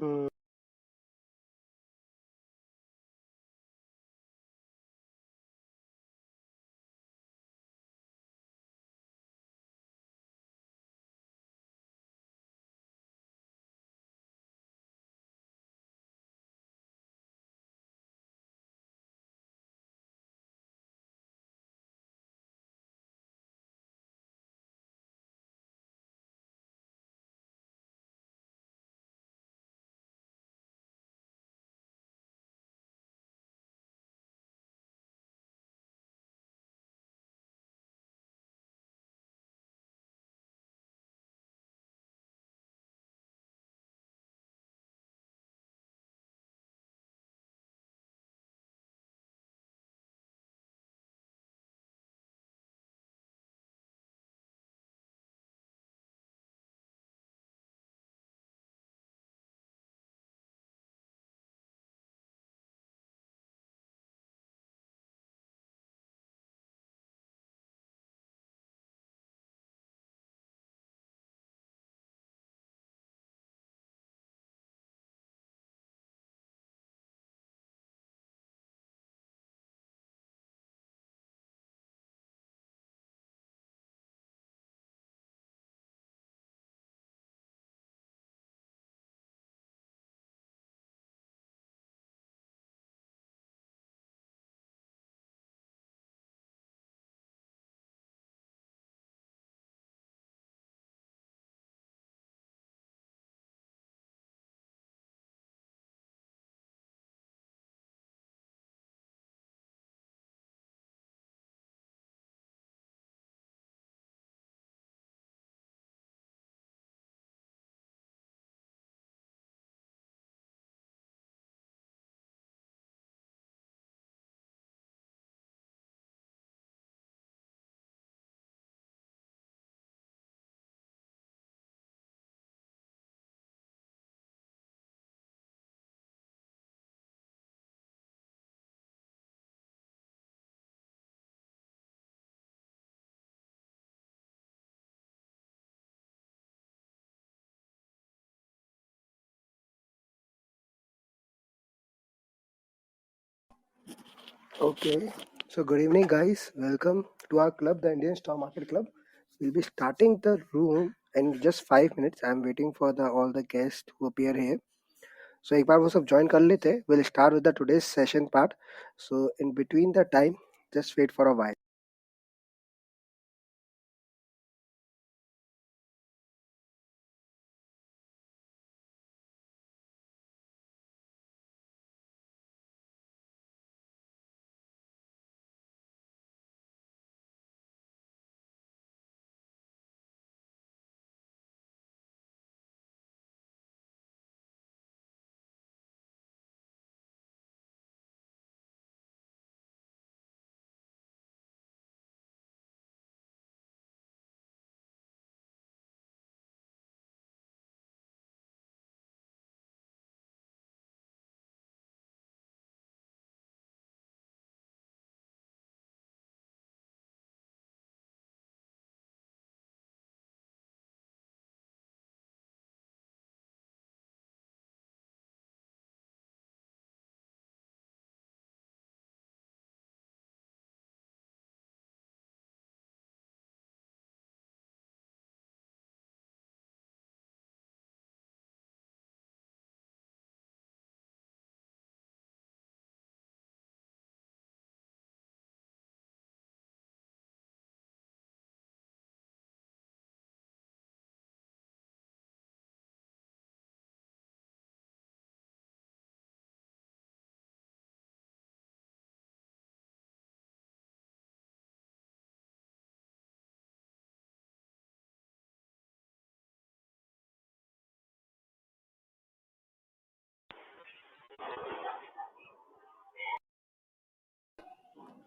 Mm, okay. So good evening, guys. Welcome to our club, the Indian Stock Market Club. We'll be starting the room in just 5 minutes. I'm waiting for the all the guests to appear here. So एक बार वो सब join कर लेते हैं. We'll start with the today's session part. So in between the time, just wait for a while.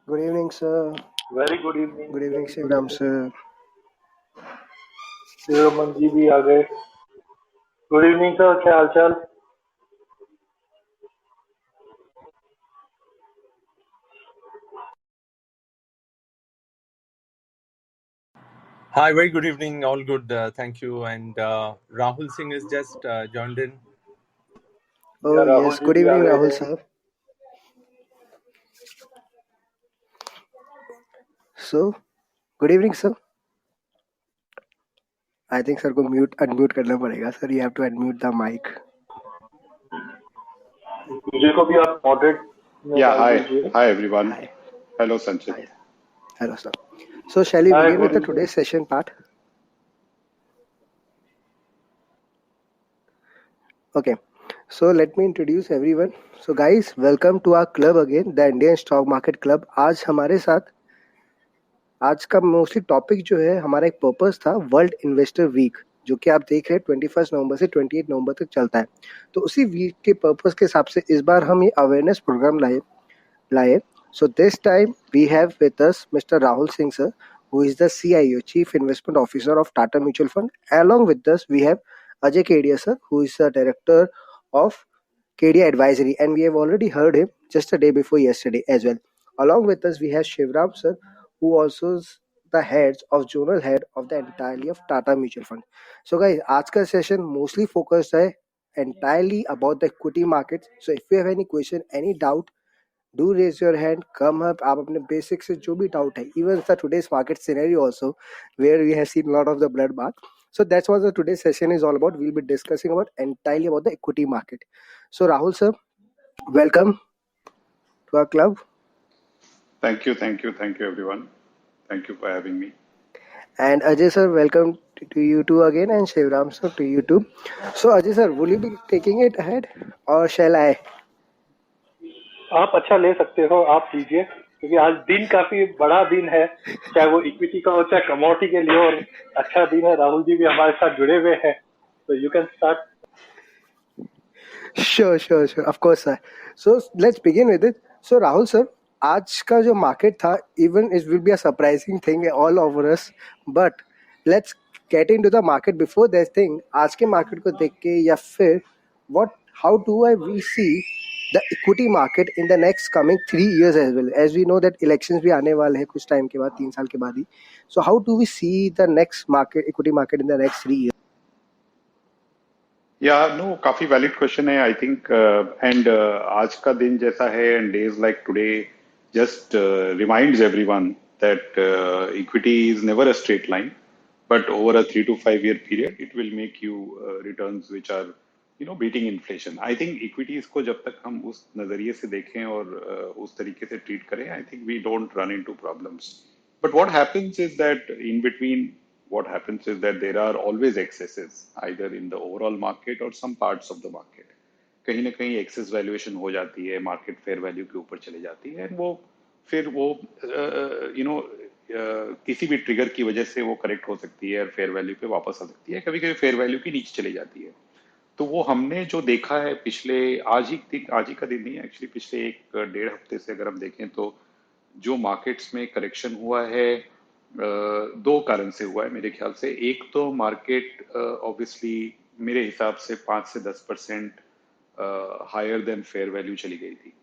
Good evening, sir. Very good evening Good evening, very good Shivram, evening sir. Shivraman ji भी आ गए. Good evening sir, क्या हालचाल? Hi, very good evening. All good, thank you. And Rahul Singh has just joined in. या Oh, Rahul yes. जी Good भी आ evening, गए Rahul हैं। sir. So, good evening, sir. I think sir को mute unmute करना पड़ेगा. Sir, you have to unmute the mic. मुझे को भी आप मॉडरेट में Yeah, डाल hi. दीजिए। Hi, everyone. Hi. Hello, Sanchit. Hi. Hello, sir. So, shall we hi, begin with good the evening. today's session part? Okay. So, let me introduce everyone. So, guys, welcome to our club again, the Indian Stock Market Club. आज हमारे साथ आज का mostly topic जो है हमारा एक purpose था वर्ल्ड इन्वेस्टर वीक जो कि आप देख रहे हैं 21 नवंबर से 28 नवंबर तक चलता है। तो उसी वीक के पर्पस के हिसाब से इस बार हम ये अवेयरनेस प्रोग्राम लाए। So this time we have with us Mr. Rahul Singh sir, who is the CIO, Chief Investment Officer of Tata Mutual Fund. Along with us we have Ajay Kedia sir, who is the Director of Kedia Advisory, and we have already heard him just a day before yesterday as well. Along with us we have Shivram sir, who also is the heads of zonal head of the entirely of Tata Mutual Fund. So guys, आज का session mostly focused है entirely about the equity markets. So if you have any question, any doubt, do raise your hand, come up. आप अपने basic से जो भी doubt है, even the today's market scenario also, where we have seen a lot of the bloodbath. So that's what the today's session is all about. We'll be discussing about entirely about the equity market. So Rahul sir, welcome to our club. Thank you, thank you, thank you, everyone. Thank you for having me. And Ajay sir, welcome to you too again, and Shivram sir to you too. So Ajay sir, will you be taking it ahead or shall I? आप अच्छा ले सकते हो, आप लीजिए, क्योंकि आज दिन काफी बड़ा दिन है, चाहे वो इक्विटी का हो चाहे कमोडिटी के लिए, और अच्छा दिन है। राहुल जी भी हमारे साथ जुड़े हुए हैं, तो you can start. Sure. Of course, sir. So let's begin with it. So Rahul sir, आज का जो market था, even it will be a surprising thing all over us, but let's get into the market before that thing. आज के market को देख के या फिर how do we see the equity market in the next coming 3 years as well? As we know that elections भी आने वाले हैं कुछ time के बाद, 3 साल के बाद ही. So how do we see the next market, equity market in the next 3 years? Yeah, no, काफी valid question है, I think, and आज का दिन जैसा है and days like today just reminds everyone that equity is never a straight line, but over a 3 to 5 year period, it will make you returns which are, beating inflation. I think equities को जब तक हम उस नजरिए से देखें और उस तरीके से treat करें, I think we don't run into problems. But what happens is that in between, what happens is that there are always excesses either in the overall market or some parts of the market. कहीं ना कहीं access valuation हो जाती है, market fair value के ऊपर चले जाती है, एंड वो फिर वो किसी भी ट्रिगर की वजह से वो करेक्ट हो सकती है और फेयर वैल्यू पे वापस आ सकती है, कभी कभी फेयर वैल्यू की नीचे चली जाती है। तो वो हमने जो देखा है पिछले आज ही का दिन नहीं, एक्चुअली पिछले 1 डेढ़ हफ्ते से अगर हम देखें तो जो मार्केट्स में करेक्शन हुआ है, दो कारण से हुआ है मेरे ख्याल से। एक तो मार्केट ऑब्वियसली मेरे हिसाब से 5 से 10% हायर देन फेयर वैल्यू चली गई थी,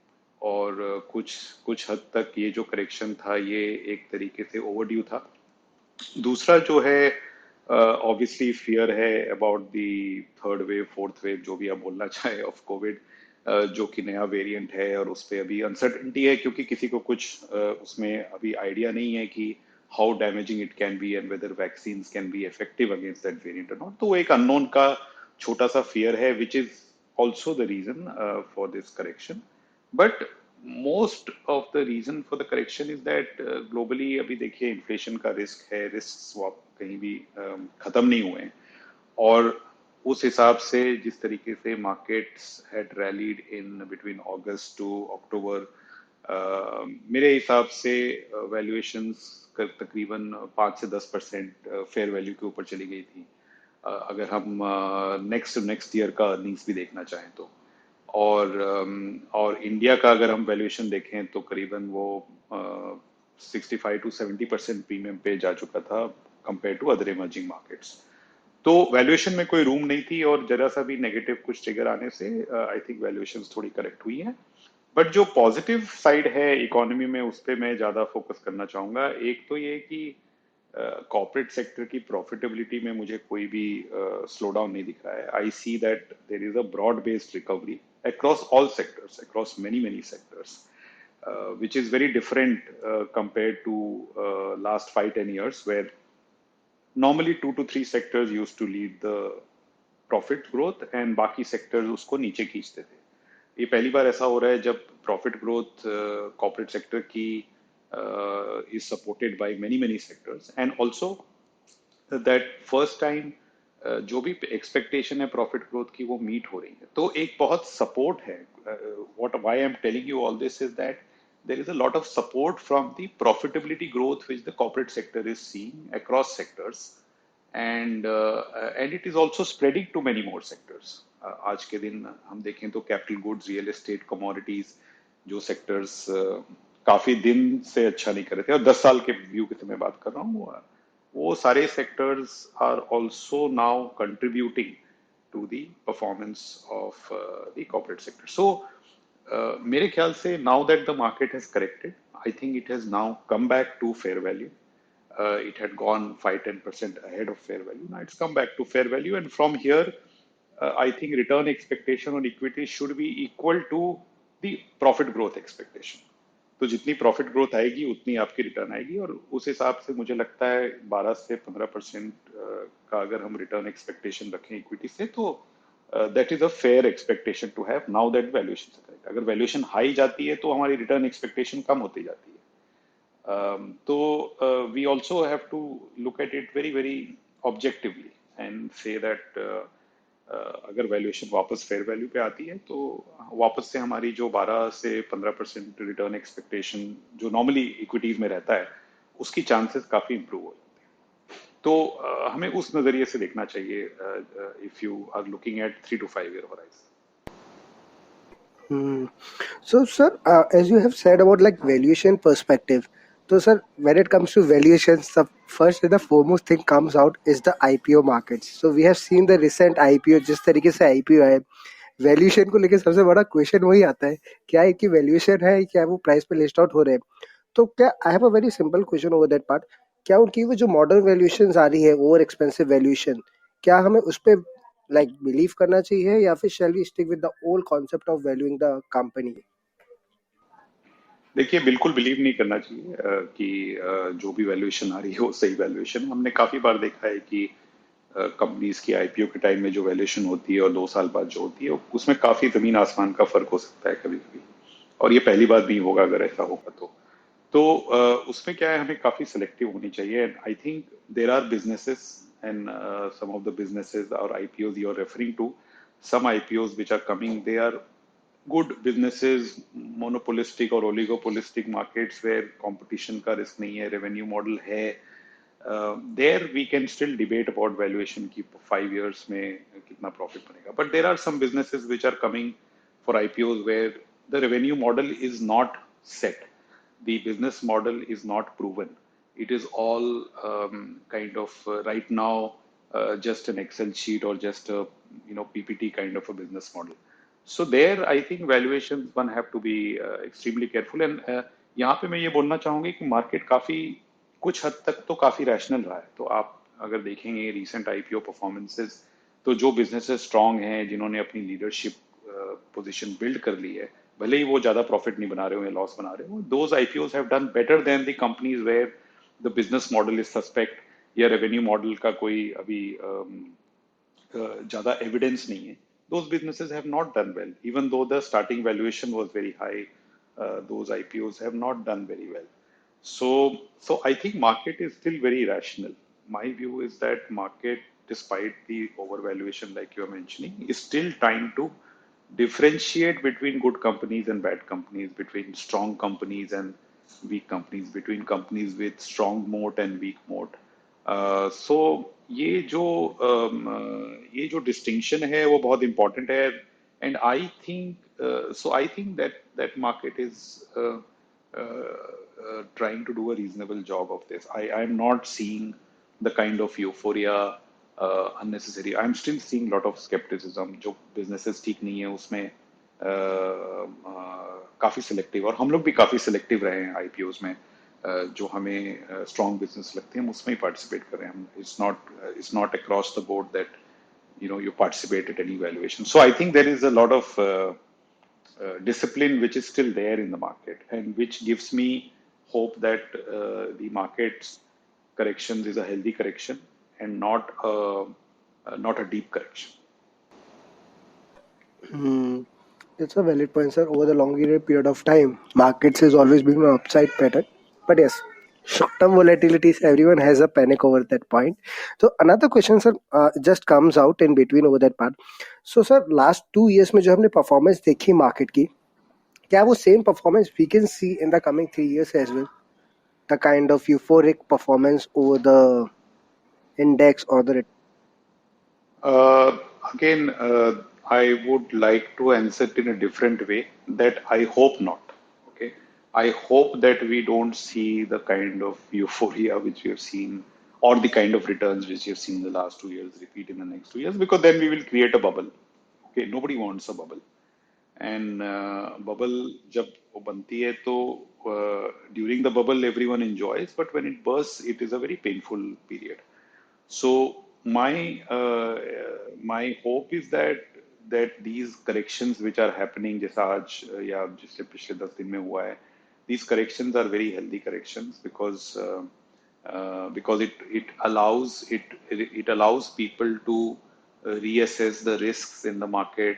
और कुछ कुछ हद तक ये जो करेक्शन था ये एक तरीके से ओवरड्यू था। दूसरा जो है, ऑब्वियसली फियर है about the third wave, fourth wave, जो भी आप बोलना चाहे, ऑफ कोविड, जो कि नया वेरिएंट है और उस पर अभी अनसर्टेनिटी है, क्योंकि किसी को कुछ उसमें अभी आइडिया नहीं है कि how damaging it can be and whether vaccine can be effective against that variant और नॉट। तो वो एक अननोन का छोटा सा फियर है, which is also the reason for this correction. But most of the reason for the correction is that globally अभी देखिए इन्फ्लेशन का रिस्क है, रिस्क स्वैप कहीं भी खत्म नहीं हुए हैं, और उस हिसाब से जिस तरीके से markets had rallied in between August to October, मेरे हिसाब से वैल्यूएशंस तकरीबन 5 से 10% फेयर वैल्यू के ऊपर चली गई थी, अगर हम नेक्स्ट ईयर का अर्निंग्स भी देखना चाहें तो। और इंडिया का अगर हम वैल्यूएशन देखें तो करीबन वो 65 to 70% प्रीमियम पे जा चुका था compare to other emerging markets. तो वैल्यूएशन में कोई रूम नहीं थी, और जरा सा भी नेगेटिव कुछ ट्रिगर आने से आई थिंक वैल्यूएशन थोड़ी करेक्ट हुई हैं। बट जो पॉजिटिव साइड है इकोनॉमी में, उस पर मैं ज्यादा फोकस करना चाहूंगा। एक तो ये कि कॉर्पोरेट सेक्टर की प्रॉफिटेबिलिटी में मुझे कोई भी स्लो डाउन नहीं दिख रहा है। I see that there is a broad based recovery across all sectors, across many sectors, which is very different compared to last 5-10 years, where normally 2 to 3 sectors used to lead the profit growth and बाकी sectors उसको नीचे खींचते थे. ये पहली बार ऐसा हो रहा है जब profit growth corporate sector की is supported by many sectors, and also that first time जो भी एक्सपेक्टेशन है प्रॉफिट ग्रोथ की वो मीट हो रही है, तो एक बहुत सपोर्ट है. What why I am telling you all this is that there is a lot of support from the profitability growth which the corporate sector is seeing across sectors, and it is also spreading to many more sectors. आज के दिन हम देखें तो capital goods, real estate, commodities, जो sectors काफी दिन से अच्छा नहीं कर रहे थे, और 10 साल के व्यू की तो मैं बात कर रहा हूँ, वो सारे sectors are also now contributing to the performance of the corporate sector. So मेरे ख्याल से now that the market has corrected, I think it has now come back to fair value. It had gone 5-10% ahead of fair value. Now it's come back to fair value, and from here, I think return expectation on equity should be equal to the profit growth expectation. तो जितनी profit growth आएगी उतनी आपकी return आएगी, और उस हिसाब से मुझे लगता है 12 से 15% का अगर हम रिटर्न एक्सपेक्टेशन रखें इक्विटी से, तो that is a fair expectation to have now that valuation से करेक्ट. अगर वैल्यूएशन हाई जाती है तो हमारी रिटर्न एक्सपेक्टेशन कम होती जाती है. तो we also have to look at it very objectively and say that अगर वैल्यूएशन वापस फेयर वैल्यू पे आती है तो वापस से हमारी जो 12 से 15% रिटर्न एक्सपेक्टेशन जो नॉर्मली इक्विटीज में रहता है, उसकी चांसेस काफी इंप्रूव हो जाते हैं. तो हमें उस नजरिए से देखना चाहिए if you are looking at 3 to 5 year horizon. So, sir, as you have said about like valuation perspective, so sir, when it comes to valuations, the first and the foremost thing comes out is the IPO markets. So we have seen the recent IPO, जिस तरीके से IPO है, valuation को लेके सबसे बड़ा question वही आता है, क्या है कि वैल्यूएशन है, क्या वो प्राइस पे लिस्ट आउट हो रहे हैं. तो क्या I have a very simple question over that part, क्या उनकी वो जो मॉडर्न वैल्यूएशन आ रही है, ओवर एक्सपेंसिव वैल्यूएशन, क्या हमें उस पे लाइक बिलीव करना चाहिए, या फिर shall we stick with the old concept of valuing the company? देखिए, बिल्कुल बिलीव नहीं करना चाहिए कि जो भी वैल्यूएशन आ रही है वो सही वैल्यूएशन. हमने काफी बार देखा है कि कंपनीज की आईपीओ के टाइम में जो वैल्यूएशन होती है और 2 साल बाद जो होती है, उसमें काफी जमीन आसमान का फर्क हो सकता है कभी कभी, और ये पहली बार नहीं होगा अगर ऐसा होगा तो उसमें क्या है, हमें काफी सिलेक्टिव होनी चाहिए. And I think there are businesses and some of the businesses और IPOs you are referring to, some IPOs which are coming, they are good businesses, monopolistic or oligopolistic markets where competition का risk नहीं है, revenue model है. There we can still debate about valuation की 5 years में कितना profit बनेगा. But there are some businesses which are coming for IPOs where the revenue model is not set. The business model is not proven. It is all kind of right now just an Excel sheet or just a PPT kind of a business model. So there I think valuations one have to be extremely careful. And यहाँ पे मैं ये बोलना चाहूँगी कि market काफी कुछ हद तक तो काफी रैशनल रहा है. तो आप अगर देखेंगे रिसेंट आईपीओ परफॉर्मेंसेस, तो जो बिजनेसेस स्ट्रांग हैं, जिन्होंने अपनी लीडरशिप पोजीशन बिल्ड कर ली है, भले ही वो ज्यादा प्रॉफिट नहीं बना रहे हो या लॉस बना रहे हो, those IPOs have done better than the companies where the business model is suspect या रेवेन्यू मॉडल का कोई अभी ज्यादा एविडेंस नहीं है. Those businesses have not done well, even though the starting valuation was very high. Those IPOs have not done very well. So I think market is still very rational. My view is that market, despite the overvaluation like you are mentioning, is still trying to differentiate between good companies and bad companies, between strong companies and weak companies, between companies with strong moat and weak moat. So ये जो distinction है वो बहुत important है. And I think that market is trying to do a reasonable job of this. I am not seeing the kind of euphoria unnecessary. I am still seeing lot of skepticism. जो businesses ठीक नहीं है उसमें काफी selective, और हम लोग भी काफी सिलेक्टिव रहे हैं आईपीओज में. जो हमें स्ट्रॉन्ग बिजनेस लगते हैं हम उसमें ही पार्टिसिपेट कर रहे हैं. हम it's not across the board that you participate at any valuation. So I think there is a lot of discipline which is still there in the market, and which gives me hope that the market's corrections is a healthy correction and not a deep correction. Hmm. That's a valid point, sir. Over the longer period of time, markets has always been an upside pattern. But yes, short-term volatilities, everyone has a panic over that point. So another question, sir, just comes out in between over that part. So, sir, last 2 years में जो हमने performance देखी market की, क्या वो same performance we can see in the coming 3 years as well? The kind of euphoric performance over the index or the Uh, Again, I would like to answer it in a different way that I hope not. Okay. I hope that we don't see the kind of euphoria which we have seen or the kind of returns which we have seen in the last 2 years repeat in the next 2 years, because then we will create a bubble. Okay. Nobody wants a bubble. And bubble जब वो बनती है तो during the bubble everyone enjoys, but when it bursts it is a very painful period. So my hope is that these corrections which are happening, जैसा आज या जिससे पिछले 10 दिन में हुआ है, these corrections are very healthy corrections because it allows people to reassess the risks in the market,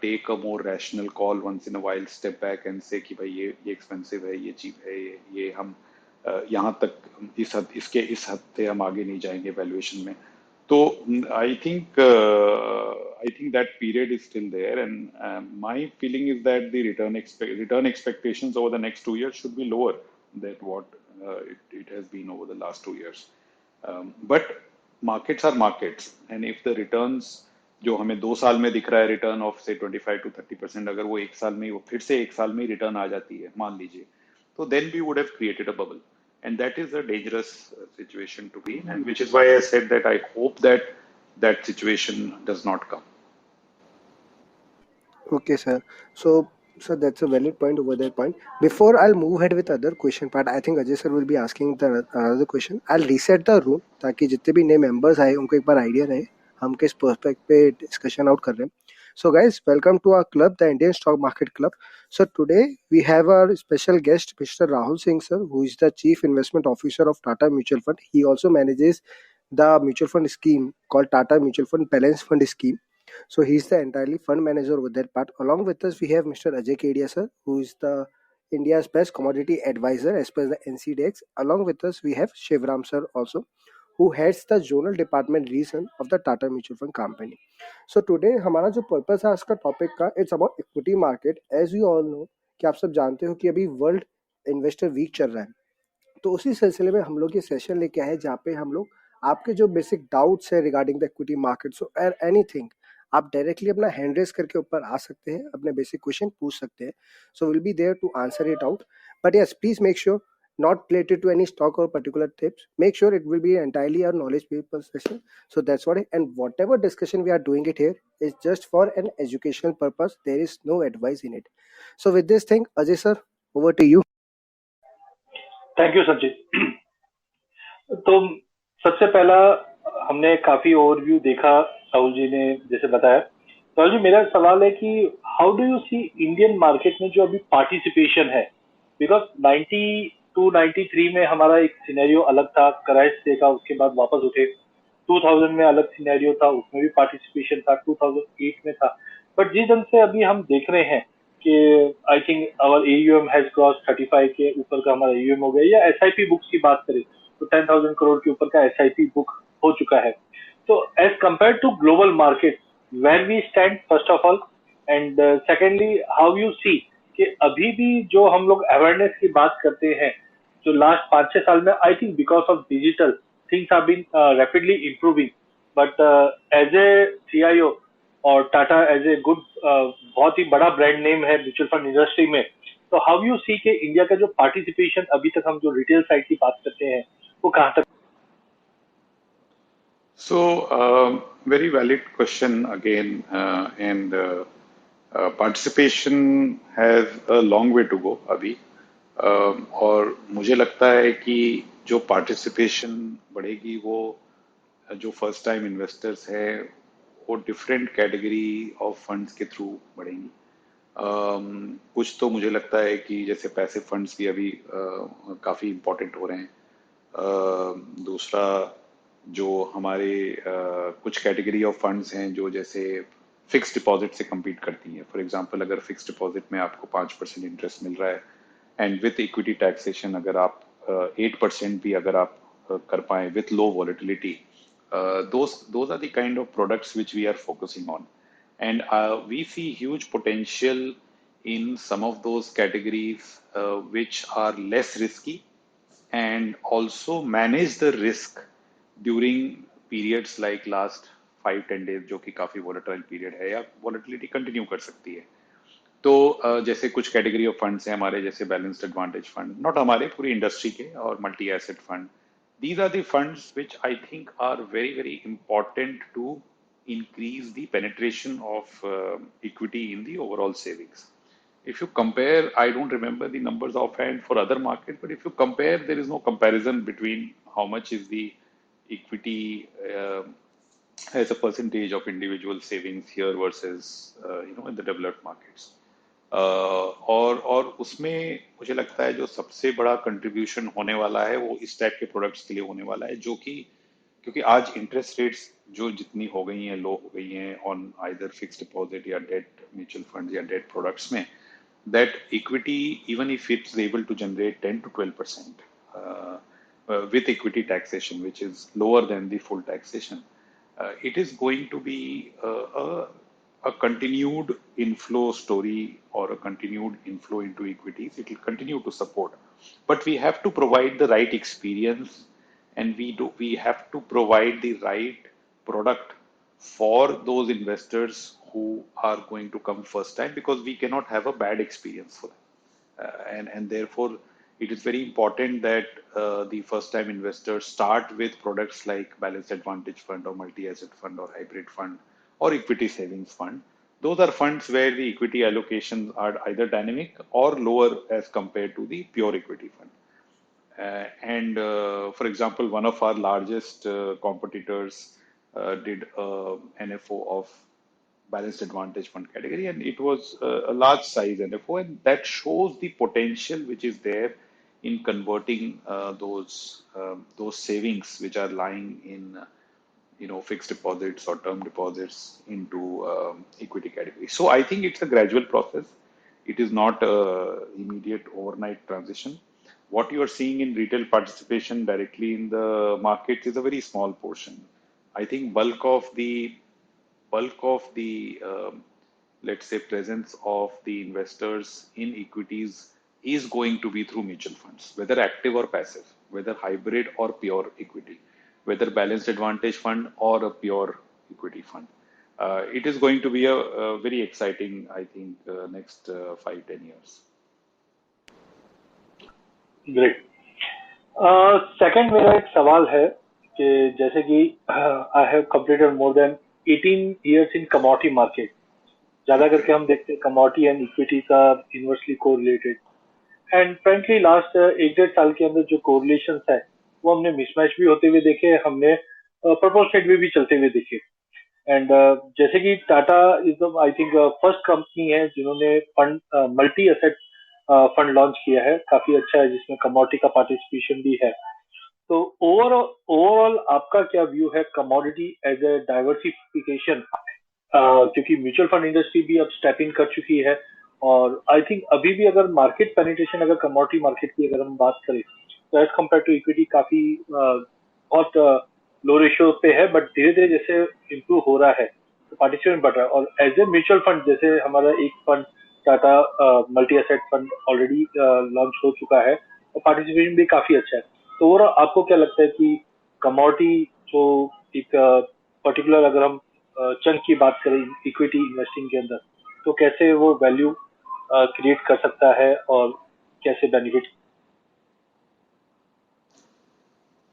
take a more rational call once in a while, step back and say कि भाई ये expensive है, ये cheap है, ये हम यहाँ तक इस हद से हम आगे नहीं जाएंगे वैल्यूएशन में. तो I think that period is still there, and my feeling is that the return expectations over the next 2 years should be lower than what it has been over the last 2 years. But markets are markets, and if the returns जो हमें 2 साल में दिख रहा है return of से 25 to 30%, अगर वो 1 साल में वो फिर से 1 साल में रिटर्न आ जाती है मान लीजिए, तो then we would have created a bubble, and that is a dangerous situation to be in, and which is why I said that I hope that that situation does not come. Okay, sir. So, sir, that's a valid point over that point. Before I'll move ahead with other question part, I think Ajay sir will be asking the another question. I'll reset the room ताकि जितने भी नए members आए उनको एक बार idea रहे हम किस perspective पे discussion out कर रहे हैं. So guys, welcome to our club, the Indian Stock Market Club. So today we have our special guest, Mr. Rahul Singh sir, who is the Chief Investment Officer of Tata Mutual Fund. He also manages the mutual fund scheme called Tata Mutual Fund Balance Fund Scheme. So he's the entirely fund manager with that part. Along with us, we have Mr. Ajay Kedia sir, who is the India's best commodity advisor as per the NCDEX. Along with us, we have Shivram sir also, who heads the zonal department region of the Tata Mutual Fund company. So today हमारा जो purpose है इसका topic का, it's about equity market. As you all know कि आप सब जानते हो कि अभी वर्ल्ड इन्वेस्टर वीक चल रहा है, तो उसी सिलसिले में हम लोग ये सेशन लेके आए जहाँ पे हम लोग आपके जो बेसिक डाउट्स है regarding the equity market so anything आप डायरेक्टली अपना हैंड रेस करके ऊपर आ सकते हैं, अपने बेसिक क्वेश्चन पूछ सकते हैं. So will be there to answer it out. But yes, please make sure not related to any stock or particular tips. Make sure it will be entirely a knowledge paper session. So that's what and whatever discussion we are doing it here is just for an educational purpose. There is no advice in it. So with this thing, Ajay sir, over to you. Thank you Sachin. तो सबसे पहला हमने काफी overview देखा, राहुल जी ने जैसे बताया. राहुल जी, मेरा सवाल है कि how do you see Indian market में जो अभी पार्टिसिपेशन है, बिकॉज 92-93 में हमारा एक सिनेरियो अलग था, क्रैश देखा, उसके बाद वापस उठे. 2000 में अलग सिनेरियो था, उसमें भी पार्टिसिपेशन था, 2008 में था. बट जिस ढंग से अभी हम देख रहे हैं कि I think our AUM has cross 35 के ऊपर का हमारा एयूएम हो गया, या एसआईपी बुक्स की बात करें तो 10,000 करोड़ के ऊपर का एसआईपी बुक हो चुका है. तो as compare to global market, where we stand first of all, and secondly how you see कि अभी भी जो हम लोग अवेयरनेस की बात करते हैं, जो लास्ट 5-6 साल में I think because of digital things have been rapidly improving, but as a CIO और टाटा एज ए गुड बहुत ही बड़ा ब्रांड नेम है म्यूचुअल फंड इंडस्ट्री में, तो हाउ यू सी के इंडिया का जो पार्टिसिपेशन अभी तक हम जो रिटेल साइड की बात करते हैं वो कहाँ तक? So, very valid question again, and participation has a long way to go अभी. और मुझे लगता है कि जो पार्टिसिपेशन बढ़ेगी वो जो फर्स्ट टाइम इन्वेस्टर्स हैं वो डिफरेंट कैटेगरी ऑफ फंड्स के थ्रू बढ़ेंगी. कुछ तो मुझे लगता है कि जैसे पैसिव फंड्स भी अभी काफी इम्पोर्टेंट हो रहे हैं। दूसरा जो हमारे कुछ कैटेगरी ऑफ फंड्स हैं जो जैसे फिक्स डिपॉजिट से compete करती हैं। फॉर एग्जांपल अगर फिक्स डिपॉजिट में आपको 5% इंटरेस्ट मिल रहा है एंड विथ इक्विटी टैक्सेशन अगर आप 8% भी अगर आप कर पाए with low volatility, those are the kind of products which we are focusing on, and we see huge potential in some of those categories which are less risky and also manage the risk during periods like last 5-10 days जो कि काफी volatile period है या volatility continue कर सकती है। तो जैसे कुछ कैटेगरी ऑफ फंड्स हैं हमारे, जैसे बैलेंस्ड एडवांटेज फंड, नॉट हमारे, पूरी इंडस्ट्री के, और multi asset fund. These are the funds which I think are very very important to increase the penetration of equity in the overall savings. If you compare, I don't remember the numbers offhand for other markets, but if you compare, there is no comparison between how much is the equity as a percentage of individual savings here versus in the developed markets. और उसमें मुझे लगता है जो सबसे बड़ा contribution होने वाला है वो इस टाइप के प्रोडक्ट्स के लिए होने वाला है, जो कि क्योंकि आज इंटरेस्ट रेट्स जो जितनी हो गई हैं, लो हो गई हैं ऑन आइदर फिक्स्ड डिपॉजिट या डेट म्यूचुअल फंड्स या डेट प्रोडक्ट्स में, that equity, even if it's able to generate 10 to 12% with equity taxation, which is lower than the full taxation, it is going to be a continued inflow story or a continued inflow into equities. It will continue to support, but we have to provide the right experience, and we have to provide the right product for those investors who are going to come first time, because we cannot have a bad experience for them. And therefore it is very important that the first time investors start with products like balanced advantage fund or multi asset fund or hybrid fund or equity savings fund. Those are funds where the equity allocations are either dynamic or lower as compared to the pure equity fund. And for example, one of our largest competitors did NFO of balanced advantage fund category, and it was a large size NFO, and that shows the potential which is there in converting those savings which are lying in fixed deposits or term deposits into equity category. So I think it's a gradual process. It is not a immediate overnight transition. What you are seeing in retail participation directly in the markets is a very small portion. I think bulk of the let's say presence of the investors in equities is going to be through mutual funds, whether active or passive, whether hybrid or pure equity, whether balanced advantage fund or a pure equity fund. It is going to be a very exciting, I think, next 5-10 years. Great. Second मेरा एक सवाल है कि जैसे कि I have completed more than 18 years in commodity market. ज्यादा करके हम देखते हैं कमोडिटी एंड इक्विटी का inversely correlated, and frankly last 1-1.5 साल के अंदर जो कोरिलेशन है वो हमने मिसमैच भी होते हुए देखे, हमने प्रपोर्शनेट भी चलते हुए देखे। एंड जैसे कि Tata is I think first company है जिन्होंने fund multi asset fund launch किया है, काफी अच्छा है, जिसमें कमोडिटी का पार्टिसिपेशन भी है। तो ओवरऑल आपका क्या व्यू है कमोडिटी एज ए डाइवर्सिफिकेशन, क्योंकि म्यूचुअल फंड इंडस्ट्री भी अब स्टेप इन कर चुकी है, और आई थिंक अभी भी अगर मार्केट पेनिट्रेशन अगर कमोडिटी मार्केट की अगर हम बात करें तो एज कम्पेयर टू इक्विटी काफी बहुत लो रेशियो पे है, बट धीरे धीरे जैसे इम्प्रूव हो रहा है तो पार्टिसिपेशन बढ़ रहा है। और एज ए म्यूचुअल फंड जैसे हमारा एक fund Tata multi asset fund already launch हो चुका है और पार्टिसिपेशन भी काफी अच्छा है। तो ओवरऑल आपको क्या लगता है कि कमोडिटी जो एक पर्टिकुलर अगर हम चंक की बात करें इक्विटी इन्वेस्टिंग के अंदर, तो कैसे वो वैल्यू क्रिएट कर सकता है और कैसे बेनिफिट?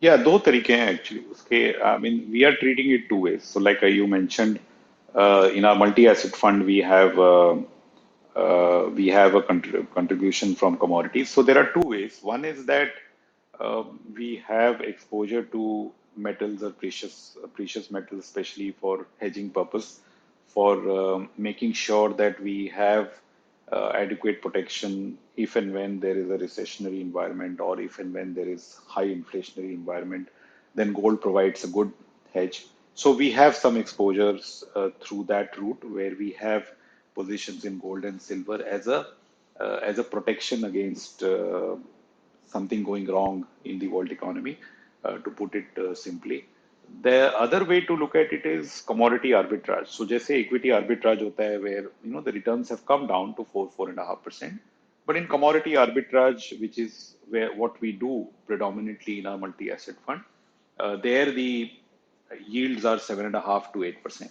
या दो तरीके हैं एक्चुअली उसके। I mean we are treating it two ways. So like you mentioned, in our multi-asset fund we have a contribution from commodities. So there are two ways. One is that we have exposure to metals or precious metals, especially for hedging purpose, for making sure that we have adequate protection if and when there is a recessionary environment or if and when there is high inflationary environment, then gold provides a good hedge. So we have some exposures through that route where we have positions in gold and silver as a protection against something going wrong in the world economy, to put it simply. The other way to look at it is commodity arbitrage. So जैसे equity arbitrage होता है where the returns have come down to 4.5%. But in commodity arbitrage, which is where what we do predominantly in our multi-asset fund, there the yields are 7.5 to 8%,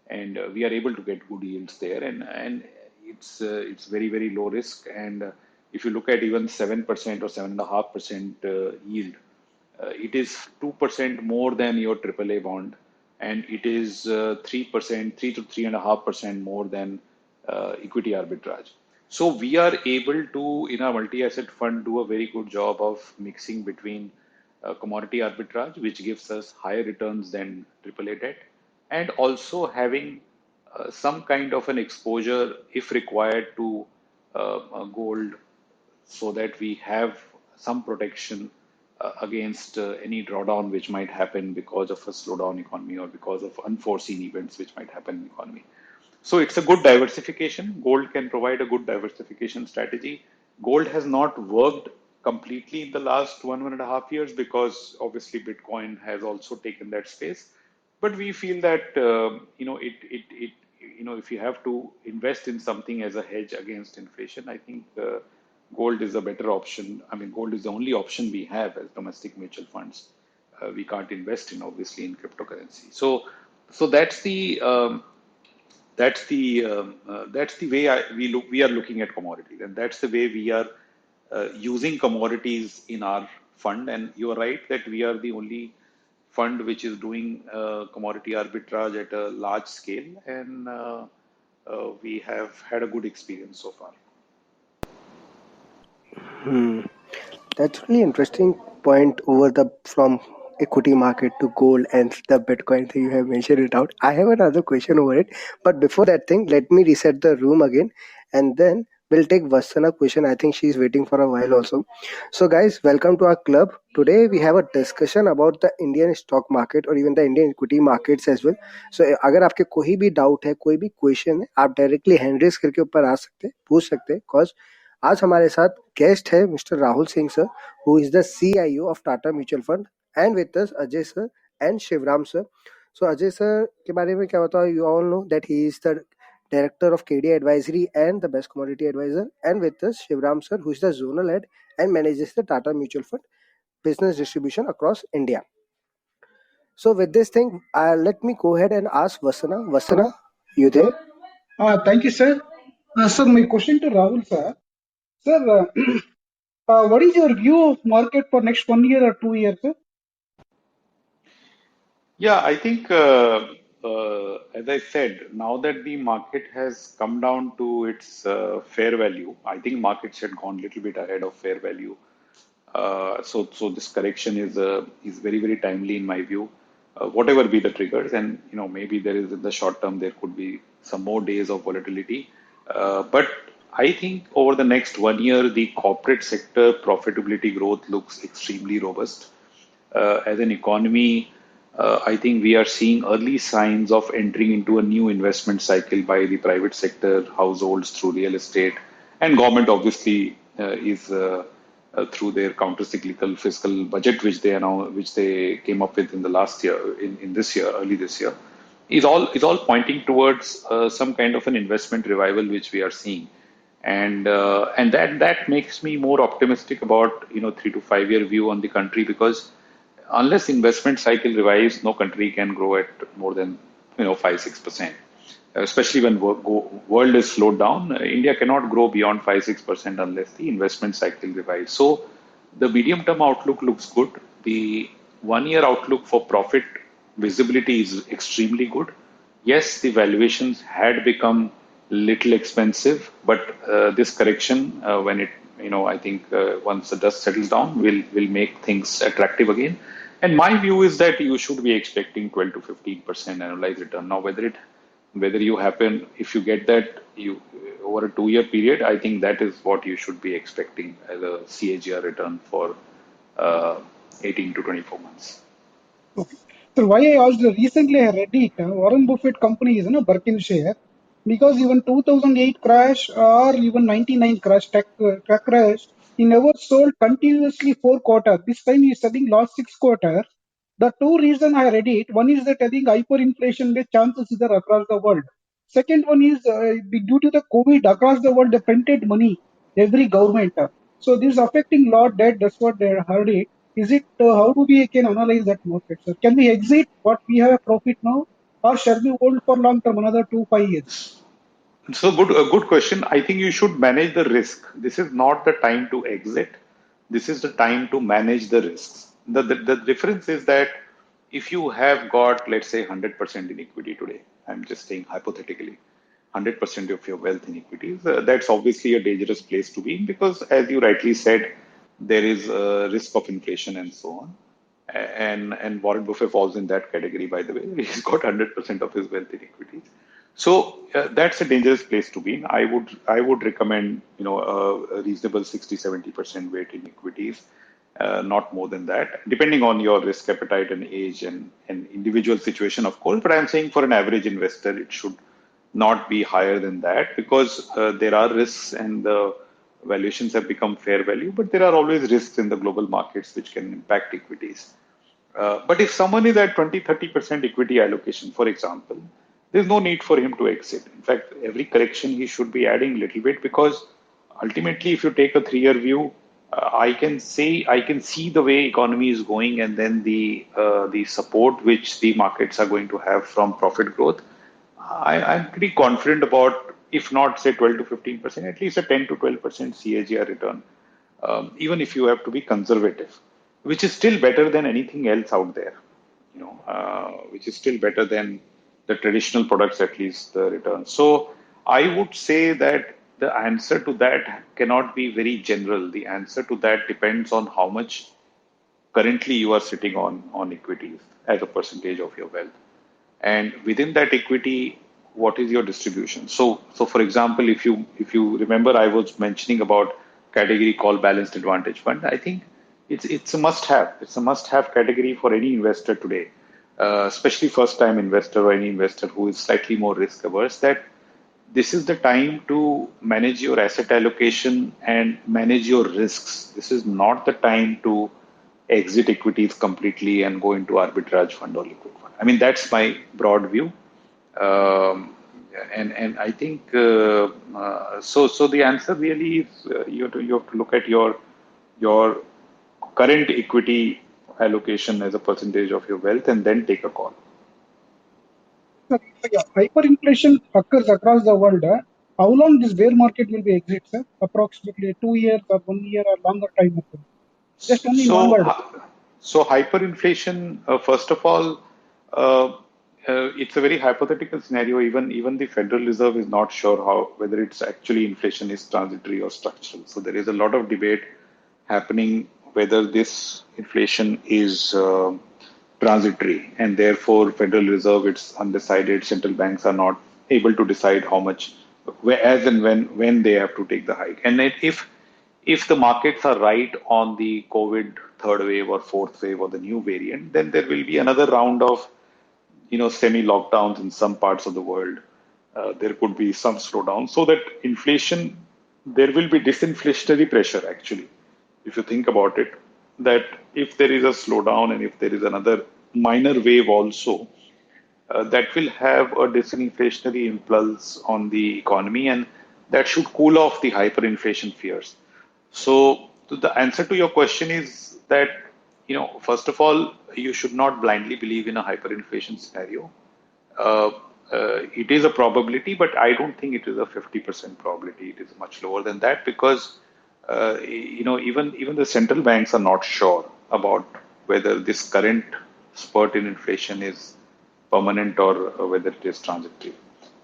and we are able to get good yields there, and it's very very low risk. And if you look at even 7% or 7.5% yield, it is 2% more than your AAA bond, and it is 3%, 3 to 3.5% more than equity arbitrage. So we are able to, in our multi-asset fund, do a very good job of mixing between commodity arbitrage, which gives us higher returns than AAA debt, and also having some kind of an exposure, if required, to gold, so that we have some protection against any drawdown which might happen because of a slowdown economy or because of unforeseen events which might happen in the economy. So it's a good diversification. Gold can provide a good diversification strategy. Gold has not worked completely in the last 1.5 years because obviously Bitcoin has also taken that space. But we feel that if you have to invest in something as a hedge against inflation, I think gold is a better option. I mean, gold is the only option we have as domestic mutual funds. We can't invest in obviously in cryptocurrency. So that's the way we are looking at commodities, and that's the way we are using commodities in our fund. And you are right that we are the only fund which is doing commodity arbitrage at a large scale, and we have had a good experience so far. That's really interesting point over the from equity market to gold and the Bitcoin thing. You have mentioned it out. I have another question over it, but before that thing, let me reset the room again, and then we'll take Vasana question. I think she's waiting for a while also. So guys, welcome to our club. Today we have a discussion about the Indian stock market or even the Indian equity markets as well. So अगर आपके कोई भी doubt है, कोई भी question है, आप directly hand raise करके ऊपर आ सकते हैं, पूछ सकते हैं. Cause आज हमारे साथ गेस्ट है mister Rahul Singh sir, who is the CIO of Tata Mutual Fund, and with us Ajay sir and Shivram sir. So Ajay sir के बारे में क्या बताओ? You all know that he is the director of KD Advisory and the best commodity advisor, and with us Shivram sir, who is the zonal head and manages the Tata Mutual Fund business distribution across India. So with this thing, let me go ahead and ask Vasana. Vasana, you there? Thank you, sir. Sir, my question to Rahul, sir. Sir, what is your view of market for next 1 year or 2 years, sir? Yeah, I think, as I said, now that the market has come down to its fair value, I think markets had gone a little bit ahead of fair value. So this correction is very very timely in my view. Whatever be the triggers, and maybe there is in the short term there could be some more days of volatility, but I think over the next 1 year the corporate sector profitability growth looks extremely robust. As an economy, I think we are seeing early signs of entering into a new investment cycle by the private sector, households through real estate, and government obviously is through their counter-cyclical fiscal budget, which they came up with in the last year, early this year, is all pointing towards some kind of an investment revival, which we are seeing, and that makes me more optimistic about 3 to 5 year view on the country, because unless investment cycle revives, no country can grow at more than 5-6%. Especially when world is slowed down, India cannot grow beyond 5-6% unless the investment cycle revives. So the medium term outlook looks good. The 1 year outlook for profit visibility is extremely good. Yes, the valuations had become little expensive, but this correction, when it I think once the dust settles down, will make things attractive again. And my view is that you should be expecting 12 to 15% annualized return. Now, whether you happen, if you get that, over a 2 year period, I think that is what you should be expecting as a CAGR return for uh, 18 to 24 months. Okay. So why I asked, recently I read it, Warren Buffett company is Berkshire, because even 2008 crash or even 99 crash, tech crash, he never sold continuously 4 quarters. This time he is selling last 6 quarters. The two reason I read it, one is that I think hyperinflation, the chances is there across the world. Second one is due to the COVID across the world, they printed money, every government. So this is affecting lot debt. That's what they heard it. Is it how do we can analyze that market, sir? Can we exit what we have a profit now, or shall we hold for long term another 2 5 years? So a good question. I think you should manage the risk. This is not the time to exit. This is the time to manage the risks. The difference is that if you have got, let's say, 100% in equity today, I'm just saying hypothetically, 100% of your wealth in equities, that's obviously a dangerous place to be in because, as you rightly said, there is a risk of inflation and so on. And Warren Buffett falls in that category, by the way. He's got 100% of his wealth in equities. So that's a dangerous place to be in. I would recommend a reasonable 60-70% weight in equities, not more than that, depending on your risk appetite and age and individual situation, of course. But I'm saying for an average investor, it should not be higher than that because there are risks and the valuations have become fair value, but there are always risks in the global markets which can impact equities. But if someone is at 20-30% equity allocation, for example, there's no need for him to exit. In fact, every correction he should be adding a little bit because ultimately, if you take a 3 year view, I can see the way economy is going, and then the support which the markets are going to have from profit growth. I'm pretty confident about, if not say 12 to 15%, at least a 10 to 12% CAGR return, even if you have to be conservative, which is still better than anything else out there, which is still better than the traditional products, at least the return. So I would say that the answer to that cannot be very general. The answer to that depends on how much currently you are sitting on equities as a percentage of your wealth. And within that equity, what is your distribution? So for example, if you remember, I was mentioning about category called balanced advantage fund. I think it's a must have. It's a must have category for any investor today, especially first time investor or any investor who is slightly more risk averse. That this is the time to manage your asset allocation and manage your risks. This is not the time to exit equities completely and go into arbitrage fund or liquid fund. I mean, that's my broad view. And I think so. The answer really is you have to look at your current equity allocation as a percentage of your wealth and then take a call. Sir, yeah, hyperinflation occurs across the world. How long this bear market will be exit, sir? Approximately 2 years or 1 year or longer time? Just only in one So, word. so hyperinflation, first of all, it's a very hypothetical scenario. Even the Federal Reserve is not sure whether it's actually inflation is transitory or structural. So there is a lot of debate happening whether this inflation is transitory, and therefore Federal Reserve, it's undecided. Central banks are not able to decide how much, as and when they have to take the hike. And if the markets are right on the COVID third wave or fourth wave or the new variant, then there will be another round of semi-lockdowns in some parts of the world. There could be some slowdown, so that inflation, there will be disinflationary pressure actually. If you think about it, that if there is a slowdown and if there is another minor wave also, that will have a disinflationary impulse on the economy, and that should cool off the hyperinflation fears. So the answer to your question is that, first of all, you should not blindly believe in a hyperinflation scenario. It is a probability, but I don't think it is a 50% probability. It is much lower than that because, even the central banks are not sure about whether this current spurt in inflation is permanent or whether it is transitory.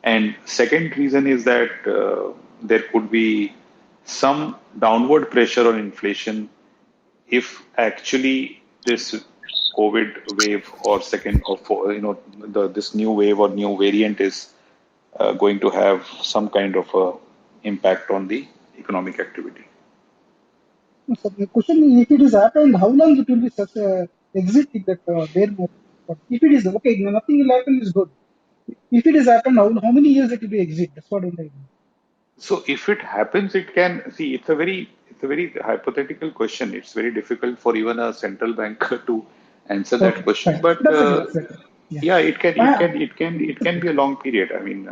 And second reason is that there could be some downward pressure on inflation if actually this COVID wave or this new wave or new variant is going to have some kind of a impact on the economic activity. So the question is, if it is happened, how long it will be such a exit in that bear market? But if it is okay, nothing will happen is good. If it is happened, how many years it will be exit? That's what I'm saying. So if it happens, it can see. It's a very hypothetical question. It's very difficult for even a central banker to answer that Okay, question. fine. But That's okay. That's okay. Yeah. yeah, it can it Ah, can it can it can be a long period. I mean,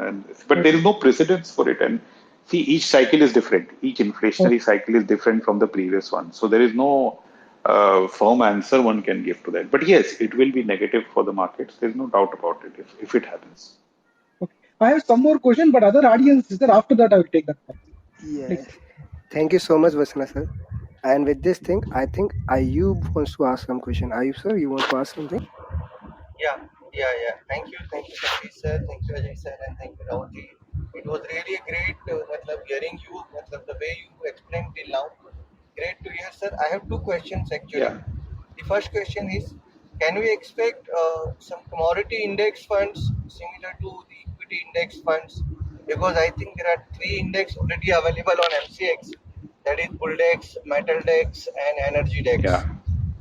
but there okay. is no precedence for it. And see, each cycle is different. Each inflationary Okay. cycle is different from the previous one. So there is no firm answer one can give to that. But yes, it will be negative for the markets. There's no doubt about it if it happens. Okay. I have some more question, but other audiences there. After that, I will take that call. Please. Yes. Thank you so much, Vasana sir. And with this thing, I think Ayub wants to ask some question. Ayub sir, you want to ask something? Yeah, yeah. Thank you, Satish sir. Thank you, Ajay sir, and thank you, Rahul ji. It was really a great, hearing you, the way you explained till now. Great to hear, sir. I have two questions actually. Yeah. The first question is, can we expect some commodity index funds similar to the equity index funds? Because I think there are three index already available on MCX. That is Bulldex, Metaldex, and Energy Dex. Yeah.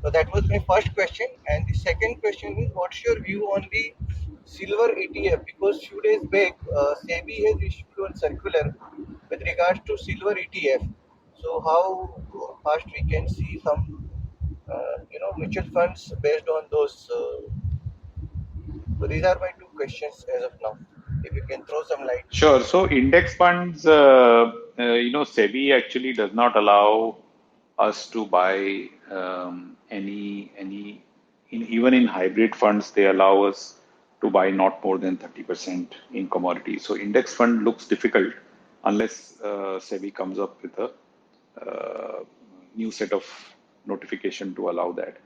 So that was my first question. And the second question is, what's your view on the silver ETF? Because few days back, SEBI has issued one circular with regards to silver ETF. So how fast we can see some, mutual funds based on those? So these are my two questions as of now. If you can throw some light. Sure. So index funds, SEBI actually does not allow us to buy even in hybrid funds, they allow us to buy not more than 30% in commodities. So index fund looks difficult unless SEBI comes up with a new set of notification to allow that.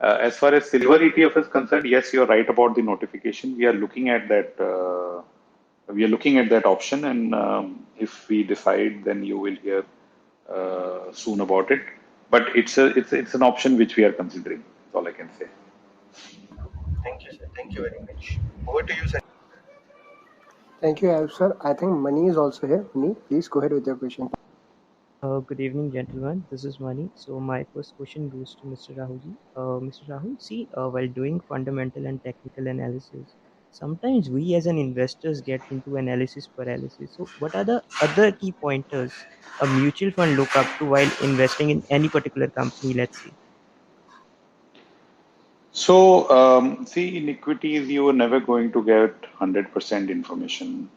As far as silver ETF is concerned, yes, you're right about the notification. We are looking at that. We are looking at that option, and if we decide, then you will hear soon about it. But it's an option which we are considering. That's all I can say. Thank you, sir. Thank you very much. Over to you, sir. Thank you, Ayub sir. I think Mani is also here. Mani, please go ahead with your question. Good evening, gentlemen. This is Mani. So my first question goes to Mr. Rahulji. Mr. Rahul, see, while doing fundamental and technical analysis, sometimes we as an investors get into analysis paralysis. So what are the other key pointers a mutual fund look up to while investing in any particular company, let's say? So, see, in equities, you are never going to get 100% information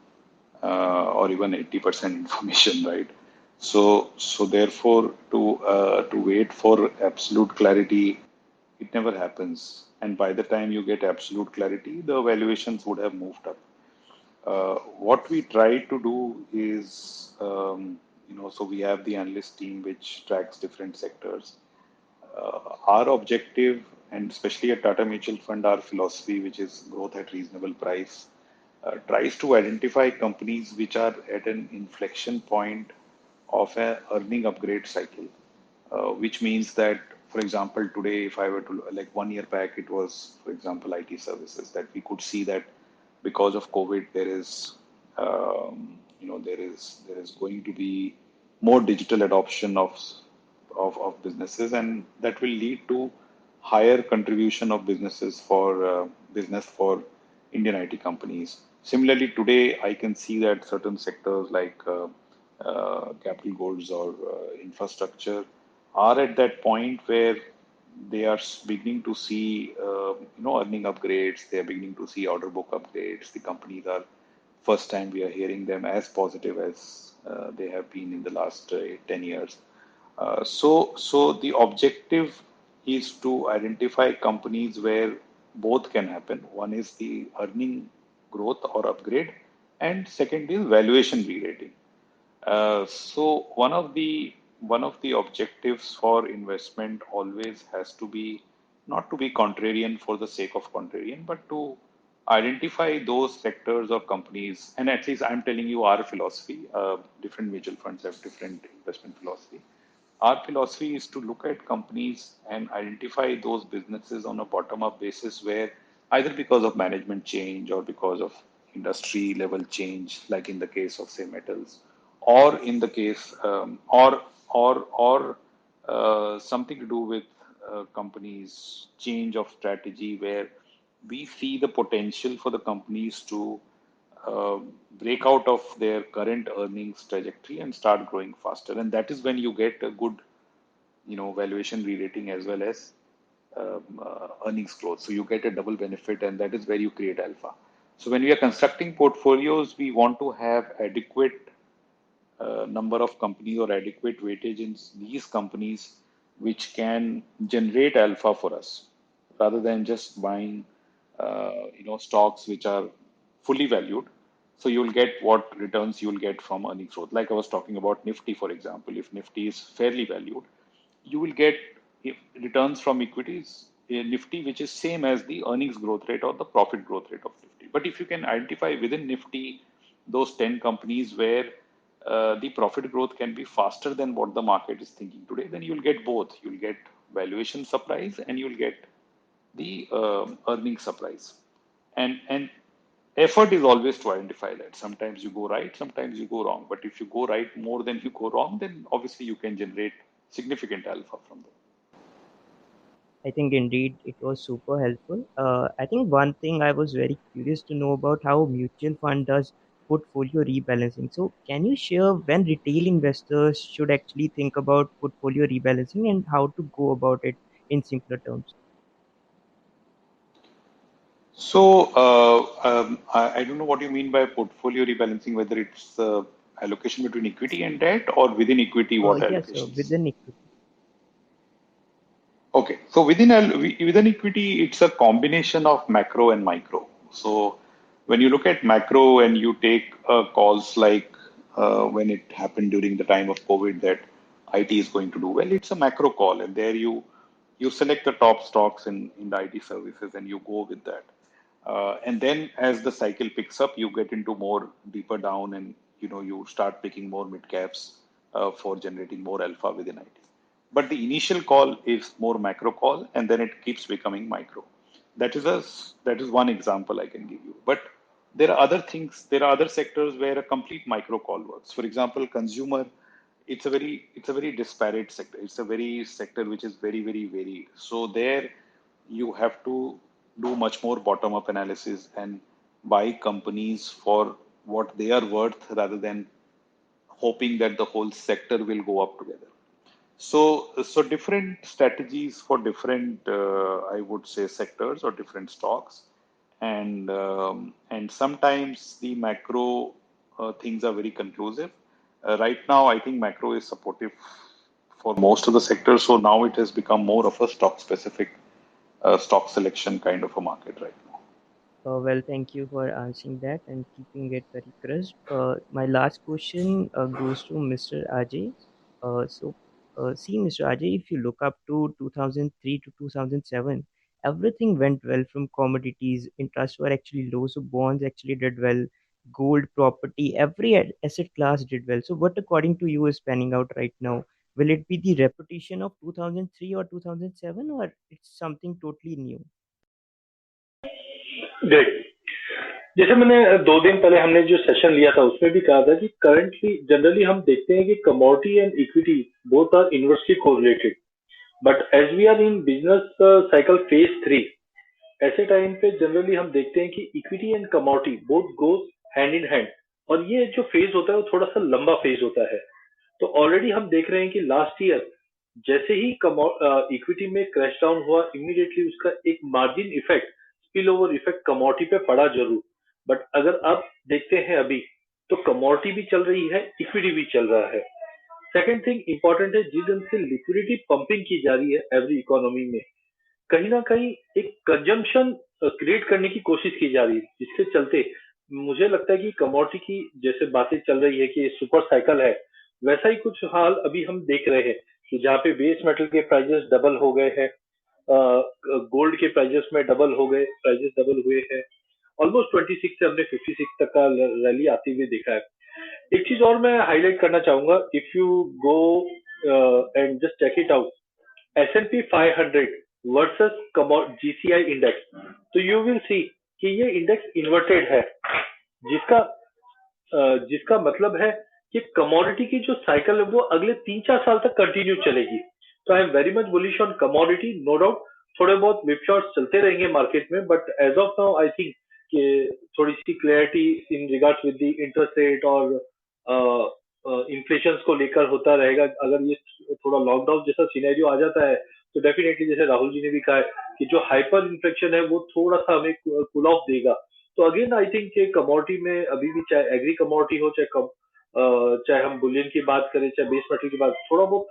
or even 80% information, right? So therefore, to wait for absolute clarity, it never happens. And by the time you get absolute clarity, the valuations would have moved up. What we try to do is, so we have the analyst team which tracks different sectors. Our objective, and especially at Tata Mutual Fund, our philosophy, which is growth at reasonable price, tries to identify companies which are at an inflection point of a earning upgrade cycle, which means that, for example, today, if I were to like 1 year back, it was, for example, IT services that we could see that because of COVID, there is going to be more digital adoption of businesses, and that will lead to higher contribution of business for Indian IT companies. Similarly, today I can see that certain sectors like capital goods or infrastructure are at that point where they are beginning to see earning upgrades. They are beginning to see order book upgrades. The companies are first time we are hearing them as positive as they have been in the last 10 years. So the objective is to identify companies where both can happen. One is the earning growth or upgrade, and second is valuation re-rating. So one of the objectives for investment always has to be not to be contrarian for the sake of contrarian, but to identify those sectors or companies. And at least I'm telling you our philosophy. Different mutual funds have different investment philosophy. Our philosophy is to look at companies and identify those businesses on a bottom-up basis where either because of management change or because of industry level change, like in the case of, say, metals, or in the case, or something to do with companies' change of strategy, where we see the potential for the companies to uh, break out of their current earnings trajectory and start growing faster. And that is when you get a good, valuation re-rating as well as earnings growth. So you get a double benefit, and that is where you create alpha. So when we are constructing portfolios, we want to have adequate number of companies or adequate weightage in these companies which can generate alpha for us, rather than just buying, stocks which are fully valued. So you'll get what returns you'll get from earnings growth. Like I was talking about Nifty, for example. If Nifty is fairly valued, you will get returns from equities in Nifty, which is same as the earnings growth rate or the profit growth rate of Nifty. But if you can identify within Nifty those 10 companies where the profit growth can be faster than what the market is thinking today, then you'll get both. You'll get valuation surprise and you'll get the earnings surprise. And effort is always to identify that. Sometimes you go right, sometimes you go wrong. But if you go right more than you go wrong, then obviously you can generate significant alpha from them. I think indeed it was super helpful. I think one thing I was very curious to know about how mutual fund does portfolio rebalancing. So can you share when retail investors should actually think about portfolio rebalancing and how to go about it in simpler terms? So I don't know what you mean by portfolio rebalancing, whether it's allocation between equity and debt or within equity, what Yes, allocations? within equity. Okay, so within equity, it's a combination of macro and micro. So when you look at macro and you take calls like when it happened during the time of COVID that IT is going to do well, it's a macro call, and there you select the top stocks in the IT services and you go with that. And then as the cycle picks up, you get into more deeper down, and you start picking more mid caps for generating more alpha within IT. But the initial call is more macro call, and then it keeps becoming micro. That is one example I can give you. But there are other things. There are other sectors where a complete micro call works. For example, consumer. It's a very disparate sector. It's a very sector which is very very varied. So there you have to do much more bottom up analysis and buy companies for what they are worth, rather than hoping that the whole sector will go up together. So different strategies for different, I would say, sectors or different stocks, and sometimes the macro things are very conclusive. Right now, I think macro is supportive for most of the sectors. So now it has become more of a stock specific stock selection kind of a market right now. Well, thank you for answering that and keeping it very crisp. My last question goes to Mr. Ajay. See, Mr. Ajay, if you look up to 2003 to 2007, everything went well from commodities. Interests were actually low, so bonds actually did well. Gold, property, every asset class did well. So, what according to you is panning out right now? Will it be the repetition of 2003 or 2007, or it's something totally new? Great. जैसे मैंने 2 दिन पहले हमने जो session लिया था उसमें भी कहा था कि करंटली जनरली हम देखते हैं कि commodity and equity both are inversely correlated, but as we are in business cycle phase 3, ऐसे टाइम पे जनरली हम देखते हैं कि equity and commodity both goes hand in hand, और ये जो फेज होता है वो थोड़ा सा लंबा फेज होता है। तो ऑलरेडी हम देख रहे हैं कि लास्ट ईयर जैसे ही इक्विटी में क्रैश डाउन हुआ, इमीडिएटली उसका एक margin effect, spill over effect commodity पे पड़ा जरूर। बट अगर आप देखते हैं अभी, तो कमोडिटी भी चल रही है, इक्विटी भी चल रहा है। सेकेंड थिंग इंपॉर्टेंट है, जिस दिन से लिक्विडिटी पंपिंग की जा रही है एवरी इकोनॉमी में, कहीं ना कहीं एक कंजम्पशन क्रिएट करने की कोशिश की जा रही है, जिसके चलते मुझे लगता है कि कमोडिटी की जैसे बातें चल रही है कि सुपर साइकिल है, वैसा ही कुछ हाल अभी हम देख रहे हैं कि जहाँ पे बेस मेटल के प्राइजेस डबल हो गए हैं, गोल्ड के प्राइजेस में डबल हो गए, प्राइजेस डबल हुए हैं, ऑलमोस्ट 26 से हमने 56 तक का रैली आते हुए देखा है। एक चीज और मैं हाईलाइट करना चाहूंगा, if you go and just check it out, S&P 500 versus GCI index, तो यू विल सी कि ये इंडेक्स इन्वर्टेड है, जिसका जिसका मतलब है कि कमोडिटी की जो साइकिल है वो अगले 3-4 साल तक कंटिन्यू चलेगी। तो I am very much bullish on commodity, no doubt. थोड़े बहुत विप शॉट्स चलते रहेंगे मार्केट में, but as of now I think कि थोड़ी सी clarity in regards with the interest rate और इन्फ्लेशन को लेकर होता रहेगा। अगर ये थोड़ा लॉकडाउन जैसा सिनेरियो आ जाता है तो डेफिनेटली, जैसे राहुल जी ने भी कहा है, कि जो हाइपर इन्फ्लेशन है वो थोड़ा सा हमें कूल ऑफ देगा। तो अगेन आई थिंक कि कमोडिटी में अभी भी, चाहे एग्री कमोडिटी हो, चाहे हम बुलियन की बात करें, चाहे बेस मेटल की बात, थोड़ा बहुत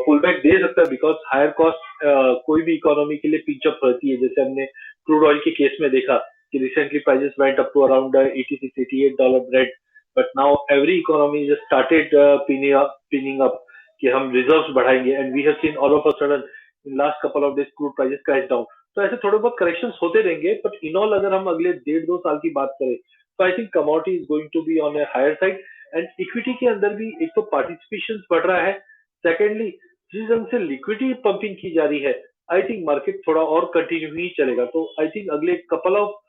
पुल बैक दे सकता है, बिकॉज हायर कॉस्ट कोई भी इकोनॉमी के लिए पिंच अप रहती है। जैसे हमने क्रूड ऑयल के केस में देखा कि recently prices went up to around $86-88 bread, but now every economy just started pinning up कि हम रिजर्व्स बढ़ाएंगे, and we have seen all of a sudden in last couple of days crude prices crash down. तो ऐसे थोड़े बहुत corrections होते रहेंगे, but in all अगर हम अगले 1.5-2 साल की बात करें तो I think commodity is going to be on a higher side. And equity के अंदर भी एक तो पार्टिसिपेशन बढ़ रहा है, सेकेंडली जिस ढंग से लिक्विडिटी पंपिंग की जा रही है, आई थिंक मार्केट थोड़ा और कंटिन्यू ही चलेगा। तो आई थिंक अगले कपल ऑफ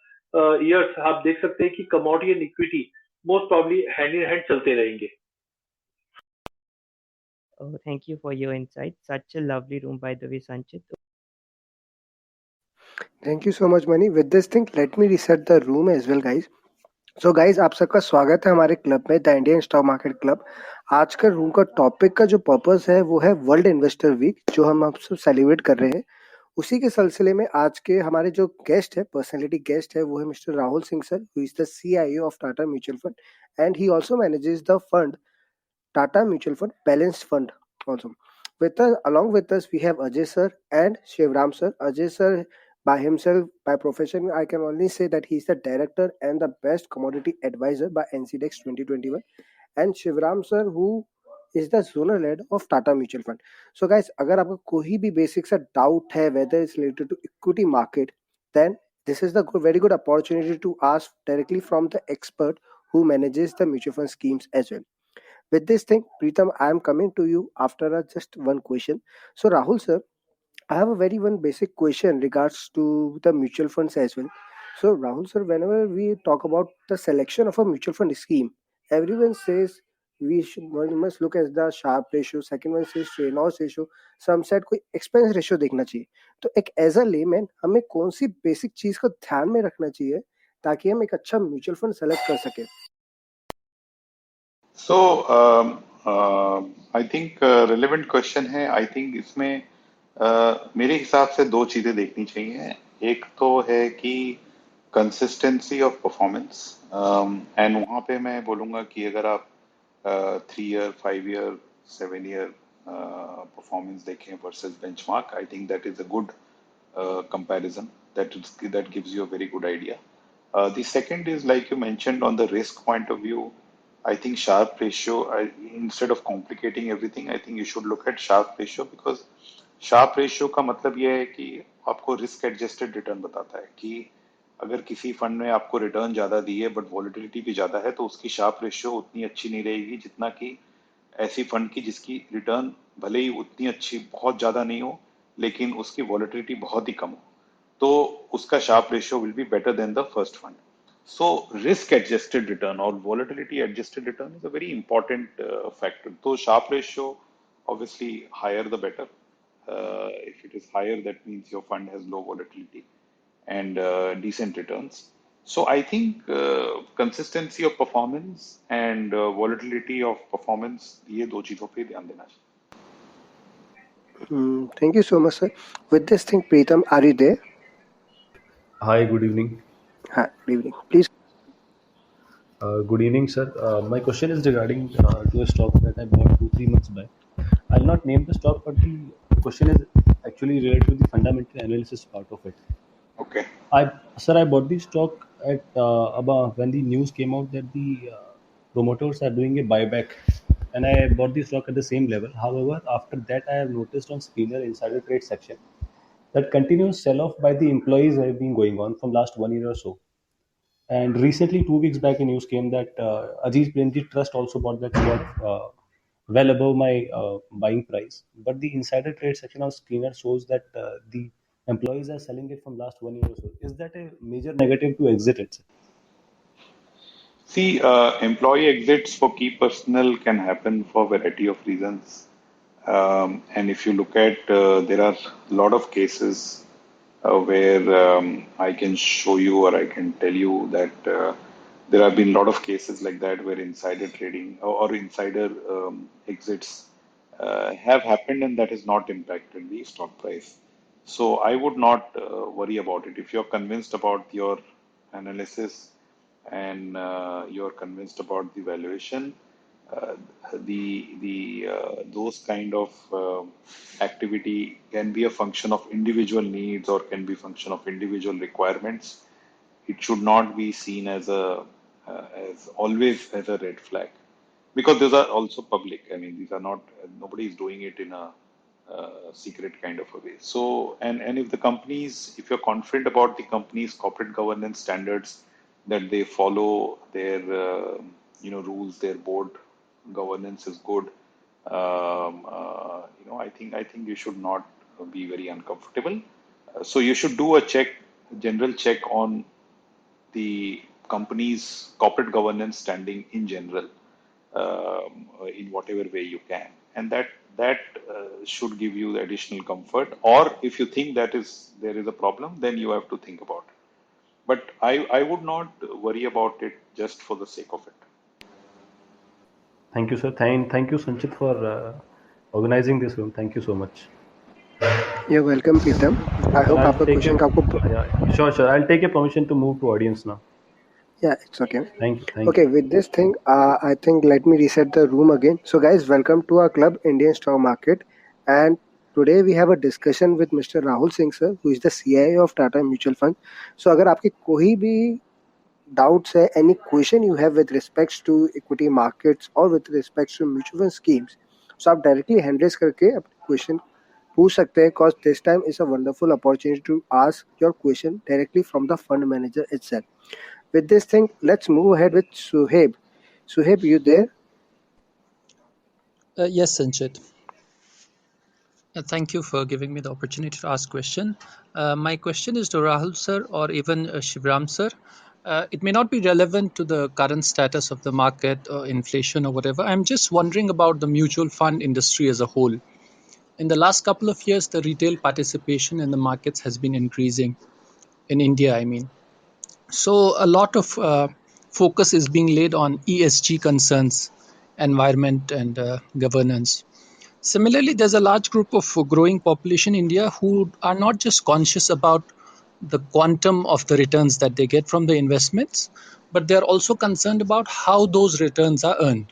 ईयर्स आप देख सकते हैं कि commodity and equity most probably hand in hand चलते रहेंगे। Oh, thank you for your insight. Such a lovely room, by the way, Sanchit. Thank you so much, Mani. With this thing, let me reset the room as well, guys. So guys, आप सबका स्वागत है हमारे club में, the Indian stock market club. आज का room का topic का जो पर्पस है वो है वर्ल्ड इन्वेस्टर वीक, जो हम आप सब सेलिब्रेट कर रहे हैं। उसी के सिलसिले में आज के हमारे जो गेस्ट है, पर्सनैलिटी गेस्ट है, वो है mister Rahul Singh sir, who is the CIO of Tata mutual fund, and he also manages the fund Tata Mutual Fund Balanced Fund also. With us, along with us, we have Ajay sir and Shivram sir. Ajay sir, by himself, by profession, I can only say that he is the director and the best commodity advisor by NCDEX 2021. And Shivram sir, who is the zonal head of Tata Mutual Fund. So guys, अगर आपको कोई भी basic सा doubt है whether it's related to equity market, then this is the very good opportunity to ask directly from the expert who manages the mutual fund schemes as well. With this thing, Preetham, I am coming to you after just one question. So, Rahul sir, I have a very one basic question regards to the mutual funds as well. So, Rahul sir, whenever we talk about the selection of a mutual fund scheme, everyone says we must look at the Sharpe ratio. Second one says Reynolds ratio. Some said कोई expense ratio देखना चाहिए. तो एक as a layman हमें कौन सी basic चीज को ध्यान में रखना चाहिए ताकि हम एक अच्छा म्यूचुअल फंड सेलेक्ट कर सके? सो आई थिंक रिलेवेंट क्वेश्चन है। आई थिंक इसमें मेरे हिसाब से दो चीजें देखनी चाहिए। एक तो है कि कंसिस्टेंसी ऑफ परफॉर्मेंस, एंड वहाँ पे मैं बोलूँगा कि अगर आप 3 ईयर, 5 ईयर, 7 ईयर परफॉर्मेंस देखें versus benchmark, I think that is a good comparison that gives you a very good idea. The second is, like you mentioned, on the risk point of view. I think Sharpe ratio, instead of complicating everything, I think you should look at Sharpe ratio, because Sharpe ratio का मतलब ये है कि आपको risk adjusted return बताता है कि अगर किसी फंड में आपको रिटर्न ज्यादा दी है बट वॉलिटिलिटी भी ज्यादा है, तो उसकी Sharpe रेशियो उतनी अच्छी नहीं रहेगी जितना कि ऐसी फंड की जिसकी रिटर्न भले ही उतनी अच्छी बहुत ज्यादा नहीं हो लेकिन उसकी वॉलिटिलिटी बहुत ही कम हो, तो उसका Sharpe ratio will be better than the first fund. So risk adjusted return or volatility adjusted return is a very important factor. So Sharpe ratio, obviously higher the better. If it is higher, that means your fund has low volatility and decent returns. So I think consistency of performance and volatility of performance, ये दो चीजों पे ध्यान देना चाहिए। Thank you so much, sir. With this thing, Preetham, are you there? Hi, good evening. Hi, good evening. Please. Good evening, sir. My question is regarding to a stock that I bought 2-3 months back. I'll not name the stock, but the question is actually related to the fundamental analysis part of it. Okay. Sir, I bought the stock at about when the news came out that the promoters are doing a buyback, and I bought the stock at the same level. However, after that, I have noticed on Screener Insider Trade section that continuous sell-off by the employees have been going on from last 1 year or so. And recently, 2 weeks back, a news came that Ajit Premji Trust also bought that stock well above my buying price. But the insider trade section of Screener shows that the employees are selling it from last 1 year or so. Is that a major negative to exit it? See, employee exits for key personnel can happen for a variety of reasons. And if you look at, there are a lot of cases where I can show you or I can tell you that there have been a lot of cases like that where insider trading or insider exits have happened and that has not impacted the stock price. So I would not worry about it. If you're convinced about your analysis and you're convinced about the valuation, uh, the those kind of activity can be a function of individual needs or can be function of individual requirements. It should not be seen as a as always as a red flag because those are also public. I mean, these are not nobody is doing it in a secret kind of a way. So, and if the companies, if you're confident about the company's corporate governance standards, that they follow their rules, their board governance is good. I think you should not be very uncomfortable. So you should do a general check on the company's corporate governance standing in general, in whatever way you can, and that should give you the additional comfort. Or if you think that is there is a problem, then you have to think about it. But I would not worry about it just for the sake of it. Thank you, sir. Thank you, Sanchit, for organizing this room. Thank you so much. You're welcome, Pritam. I And hope I'll आपका take question your का आपको yeah, sure. I'll take your permission to move to audience now. yeah, it's okay. Thank Okay, you. with this thing, I think let me reset the room again. So, guys, welcome to our club, Indian Stock Market. And today we have a discussion with Mr. Rahul Singh, sir, who is the CIO of Tata Mutual Fund. So, अगर आपके कोई भी doubts है, any question you have with respects to equity markets or with respects to mutual fund schemes, so आप directly hand raise करके अपने question पूछ सकते हैं, cause this time is a wonderful opportunity to ask your question directly from the fund manager itself. With this thing, let's move ahead with Suhaib. Suhaib, you there? Yes, Sanchit. Thank you for giving me the opportunity to ask question. My question is to Rahul sir or even Shivram sir. It may not be relevant to the current status of the market or inflation or whatever. I'm just wondering about the mutual fund industry as a whole. In the last couple of years, the retail participation in the markets has been increasing in India, I mean. So a lot of focus is being laid on ESG concerns, environment and governance. Similarly, there's a large group of growing population in India who are not just conscious about the quantum of the returns that they get from the investments, but they're also concerned about how those returns are earned.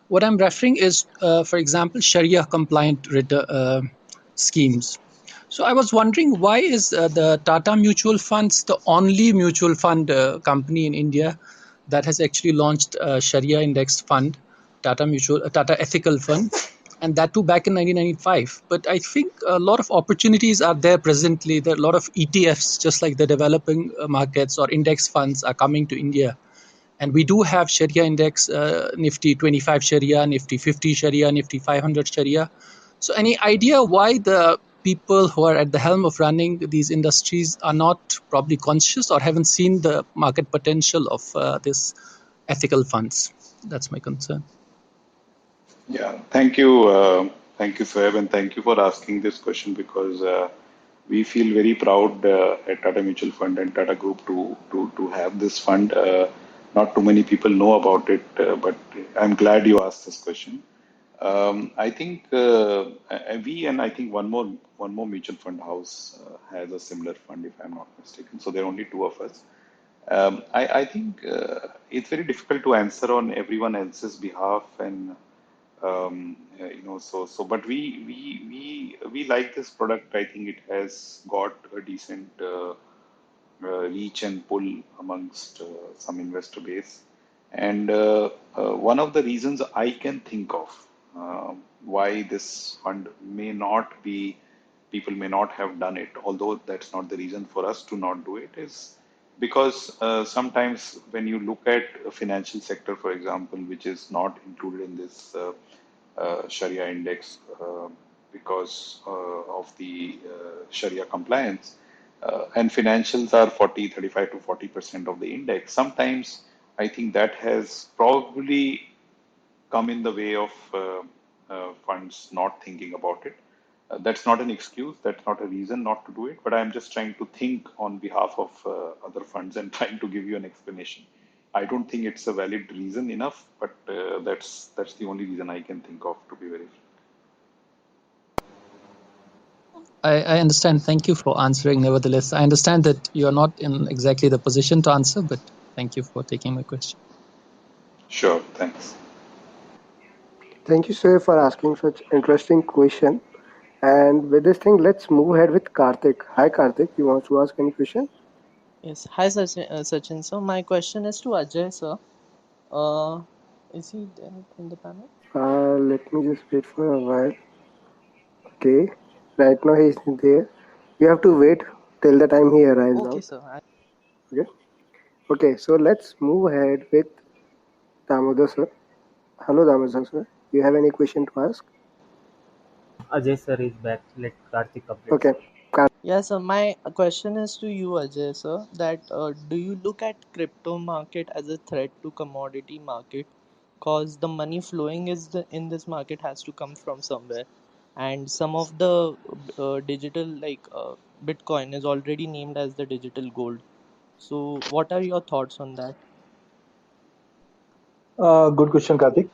What I'm referring is, for example, Sharia compliant schemes. So I was wondering, why is the Tata Mutual Funds the only mutual fund company in India that has actually launched a Sharia indexed fund, Tata Ethical Fund, and that too back in 1995. But I think a lot of opportunities are there presently. There are a lot of ETFs, just like the developing markets or index funds, are coming to India. And we do have Sharia index, Nifty 25 Sharia, Nifty 50 Sharia, Nifty 500 Sharia. So any idea why the people who are at the helm of running these industries are not probably conscious or haven't seen the market potential of this ethical funds? That's my concern. Yeah, thank you, Soeb, and thank you for asking this question because we feel very proud at Tata Mutual Fund and Tata Group to have this fund. Not too many people know about it, but I'm glad you asked this question. I think we and I think one more mutual fund house has a similar fund, if I'm not mistaken. So there are only two of us. I think it's very difficult to answer on everyone else's behalf, and but we like this product. I think it has got a decent reach and pull amongst some investor base. And one of the reasons I can think of why this fund may not be, people may not have done it, although that's not the reason for us to not do it, is because sometimes when you look at a financial sector, for example, which is not included in this Sharia index because of the Sharia compliance, and financials are 35 to 40% of the index. Sometimes I think that has probably come in the way of funds not thinking about it. That's not an excuse, that's not a reason not to do it, but I'm just trying to think on behalf of other funds and trying to give you an explanation. I don't think it's a valid reason enough, but that's the only reason I can think of, to be very frank. I understand. Thank you for answering. Nevertheless, I understand that you are not in exactly the position to answer, but thank you for taking my question. Sure, thanks. Thank you, sir, for asking such interesting question. And with this thing, let's move ahead with Karthik. Hi, Karthik. You want to ask any question? Yes. Hi, Sachin. So my question is to Ajay, sir. Uh, is he there in the panel? Let me just wait for a while. Okay. Right now he's there. You have to wait till the time he arrives Okay, out. sir. Okay. Okay. So let's move ahead with Damodar sir. Hello, Damodar sir. You have any question to ask? Ajay sir is back. Let Karthik update. Okay. Yes, sir. My question is to you, Ajay, sir. That do you look at crypto market as a threat to commodity market? Cause the money flowing in this market has to come from somewhere, and some of the digital Bitcoin is already named as the digital gold. So, what are your thoughts on that? Good question Kartik.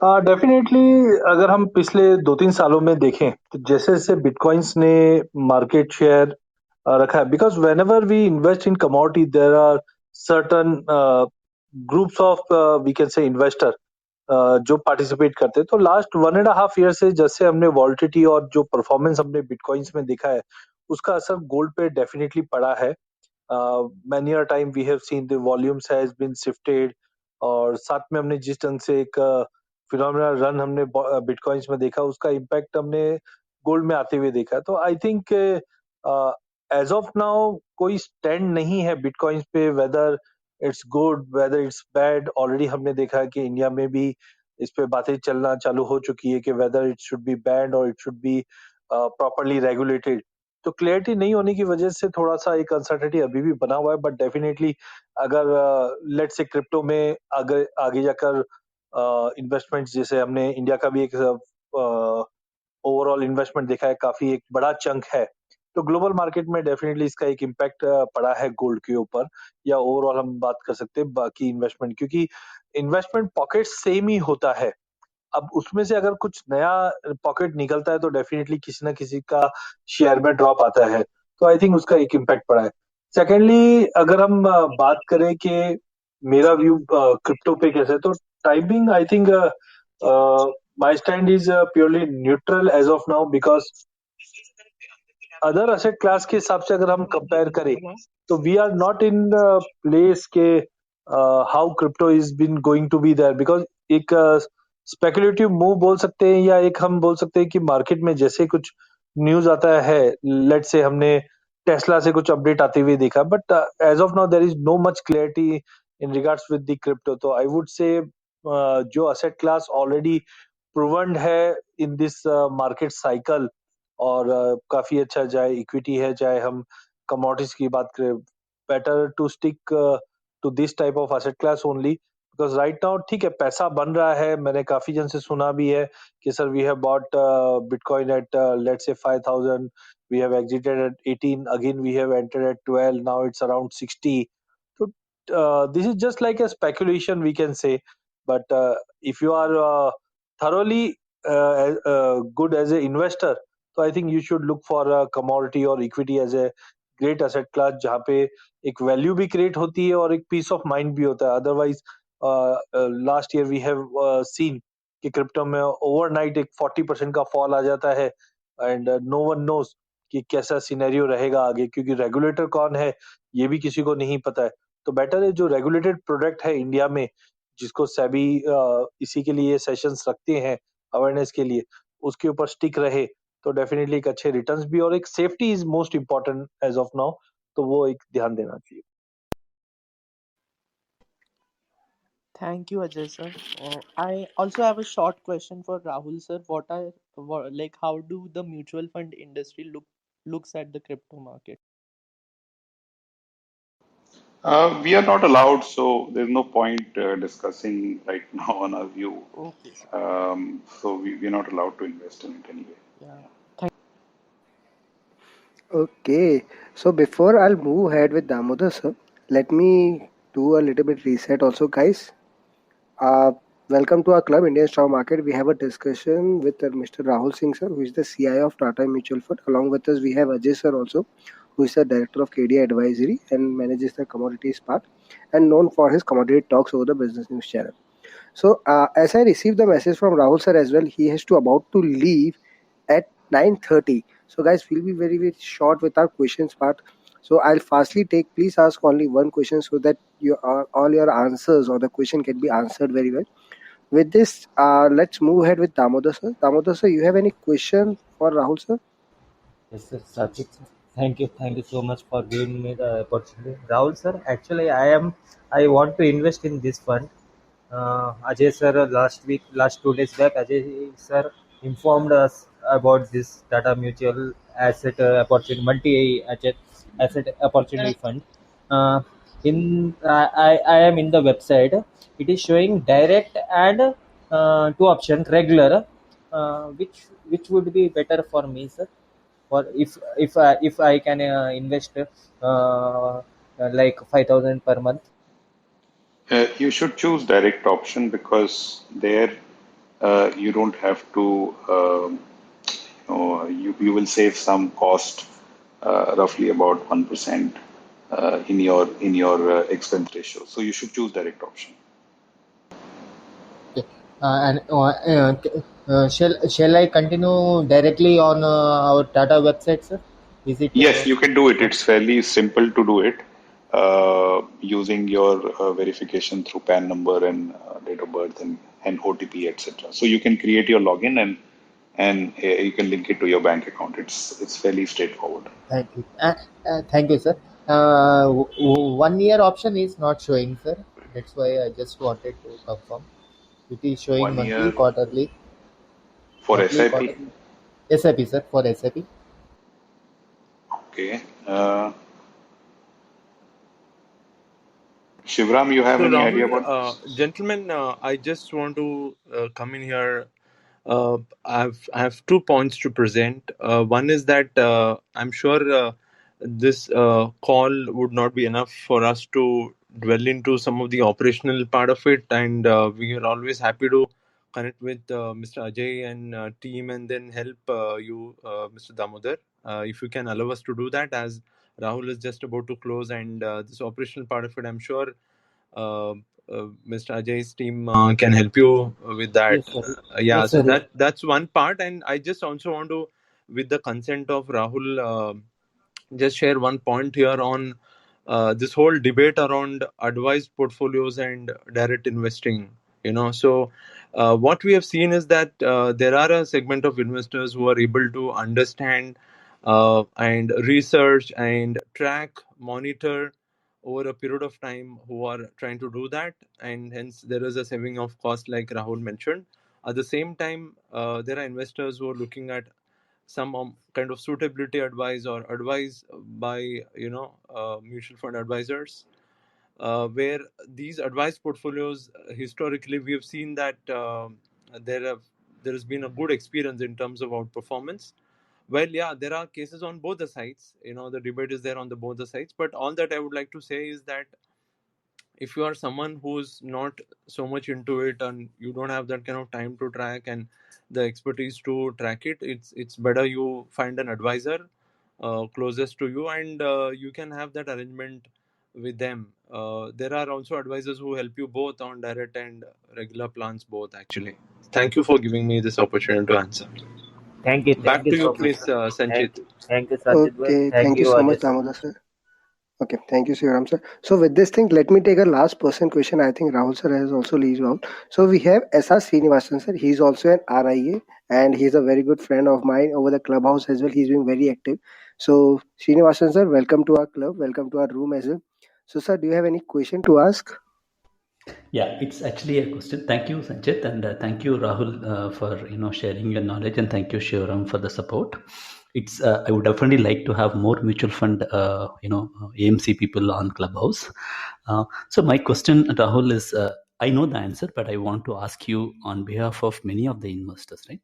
Definitely अगर हम पिछले 2-3 सालों में देखें तो जैसे जैसे bitcoins ने मार्केट शेयर रखा है, because whenever we invest in commodity there are certain groups of we can say investor जो पार्टिसिपेट करते हैं. तो लास्ट 1.5 ईयर से जैसे हमने वॉलिटिटी और जो परफॉर्मेंस हमने बिटकॉइंस में देखा है, उसका असर गोल्ड पे डेफिनेटली पड़ा है. many a time we have seen the volumes has been shifted, और साथ में हमने जिस ढंग से एक फिनोमिनल रन हमने बिटकॉइंस में देखा, उसका इम्पैक्ट हमने गोल्ड में आते हुए देखा. तो I think as of now कोई स्टैंड नहीं है बिटकॉइंस पे, whether it's good weather it's bad. Already हमने देखा है कि इंडिया में भी इस पे बातें चलना चालू हो चुकी है कि whether it should be banned और it should be properly regulated. तो क्लियरिटी नहीं होने की वजह से थोड़ा सा एक अनसर्टेनिटी अभी भी बना हुआ है. बट डेफिनेटली अगर लेट्स से क्रिप्टो में आगे आगे जाकर इन्वेस्टमेंट्स, जैसे हमने इंडिया का भी एक ओवरऑल इन्वेस्टमेंट देखा है, काफी एक बड़ा चंक है, तो ग्लोबल मार्केट में डेफिनेटली इसका एक इम्पैक्ट पड़ा है गोल्ड के ऊपर. या ओवरऑल हम बात कर सकते हैं बाकी इन्वेस्टमेंट, क्योंकि इन्वेस्टमेंट पॉकेट सेम ही होता है. अब उसमें से अगर कुछ नया पॉकेट निकलता है तो डेफिनेटली किसी ना किसी का शेयर में ड्रॉप आता है. तो आई थिंक उसका एक इम्पैक्ट पड़ा है. सेकेंडली अगर हम बात करें कि मेरा व्यू क्रिप्टो पे कैसे है, तो timing I think my stand is purely neutral as of now, because other asset class के हिसाब से अगर हम कंपेयर करें तो we are not in place के how crypto is been going to be there. Because एक स्पेकुलेटिव मूव बोल सकते हैं, या एक हम बोल सकते हैं कि मार्केट में जैसे कुछ न्यूज आता है, लेट से हमने टेस्ला से कुछ अपडेट आते हुए देखा, but as of now there is no much clarity in regards with the crypto. तो आई वुड से जो असेट क्लास ऑलरेडी प्रूवन है इन दिस मार्केट साइकिल, और काफी अच्छा, चाहे इक्विटी है चाहे हम कमोडिटीज की बात करें, better to stick to this type of asset class only. Because right now ठीक है, पैसा बन रहा है, मैंने काफी जन से सुना भी है कि sir we have bought bitcoin at let's say 5000, we have exited at 18, again we have entered at 12, now it's around 60. तो this is just like a speculation we can say. But if you are thoroughly good as an investor, तो I think you should look for commodity और equity as a great asset class, जहाँ पे एक value भी create होती है और एक पीस ऑफ माइंड भी होता है. Otherwise last year we have seen कि क्रिप्टो में ओवरनाइट एक 40% का फॉल आ जाता है, एंड नो वन नोस कि कैसा सिनेरियो रहेगा आगे, क्योंकि रेगुलेटर कौन है ये भी किसी को नहीं पता है. तो बेटर है जो रेगुलेटेड प्रोडक्ट है इंडिया में, जिसको सेबी इसी के लिए सेशंस रखते हैं अवेयरनेस के लिए, उसके ऊपर स्टिक रहे, तो डेफिनेटली एक अच्छे रिटर्न्स भी, और एक safety is most important as of now, तो वो एक ध्यान देना चाहिए. Thank you, Ajay sir. I also have a short question for Rahul sir. How do the mutual fund industry looks at the crypto market? We are not allowed, so there's no point discussing right now on our view. Okay, sir. So we are not allowed to invest in it anyway. Yeah. Okay, so before I'll move ahead with Damodar sir, let me do a little bit reset also, guys. Uh, Welcome to our club, Indian Stock Market. We have a discussion with Mr. Rahul Singh sir, who is the CIO of Tata Mutual Fund. Along with us, we have Ajay sir also, who is the director of KD Advisory and manages the commodities part, and known for his commodity talks over the business news channel. So, as I received the message from Rahul sir as well, he has to about to leave at 9:30. So, guys, we'll be very, very short with our questions part. So, I'll fastly take. Please ask only one question so that all your answers or the question can be answered very well. With this, let's move ahead with Damodar sir. Damodar sir, you have any question for Rahul sir? Yes, sir. Saket, sir. Thank you so much for giving me the opportunity. Rahul sir, actually I want to invest in this fund. Ajay sir, last 2 days back, Ajay sir informed us about this Tata Mutual Asset Opportunity Asset Opportunity Fund. Uh, I am in the website. It is showing direct and two option regular. Which would be better for me, sir? Or if I can invest like 5,000 per month. You should choose direct option because there you don't have to. You will save some cost, roughly about 1% in your expense ratio. So you should choose direct option. Okay. Shall I continue directly on our Tata website, sir? Is it? Yes, you can do it. Okay. It's fairly simple to do it using your verification through PAN number and date of birth and OTP, etc. So you can create your login and you can link it to your bank account. It's fairly straightforward. Thank you. Thank you, sir. 1 year option is not showing, sir. That's why I just wanted to confirm. It is showing 1 monthly, year quarterly, for monthly, SIP. quarterly. SIP, sir, for SIP. Okay. Shivram, you have So any idea about Rahul, this? gentlemen, I just want to come in here. I have 2 points to present. One is that I'm sure this call would not be enough for us to dwell into some of the operational part of it, and we are always happy to connect with Mr. Ajay and team, and then help you, Mr. Damodar, if you can allow us to do that, as Rahul is just about to close, and this operational part of it, I'm sure uh, Mr. Ajay's team can help you with that. Yes, sir. Yeah, Yes, so sir. that's one part, and I just also want to, with the consent of Rahul, just share one point here on this whole debate around advised portfolios and direct investing. So what we have seen is that there are a segment of investors who are able to understand and research and track, monitor over a period of time, who are trying to do that, and hence there is a saving of cost, like Rahul mentioned. At the same time, there are investors who are looking at some kind of suitability advice or advice by mutual fund advisors, where these advice portfolios, historically we have seen that there has been a good experience in terms of outperformance. Well, yeah, there are cases on both the sides. The debate is there on the both the sides, but all that I would like to say is that if you are someone who's not so much into it and you don't have that kind of time to track and the expertise to track it, it's better you find an advisor closest to you, and you can have that arrangement with them. There are also advisors who help you both on direct and regular plans, both actually. Thank you for giving me this opportunity to answer. Thank you. Thank Back you to you, so much, please, sir. Sanchit. Thank you, Sajid bhai. Okay, Thank thank you you, so Ajay much, sir. Damodar sir. Okay, thank you, Sriram sir. So with this thing, let me take a last person question. I think Rahul sir has also leaves out. So we have S.R. Srinivasan sir. He's also an RIA and he's a very good friend of mine over the clubhouse as well. He's being very active. So Srinivasan sir, welcome to our club. Welcome to our room as well. So sir, do you have any question to ask? Yeah, it's actually a question. Thank you, Sanchit, and thank you, Rahul, for sharing your knowledge, and thank you, Shivram, for the support. it's I would definitely like to have more mutual fund, AMC people on Clubhouse. So my question, Rahul, is I know the answer, but I want to ask you on behalf of many of the investors, right?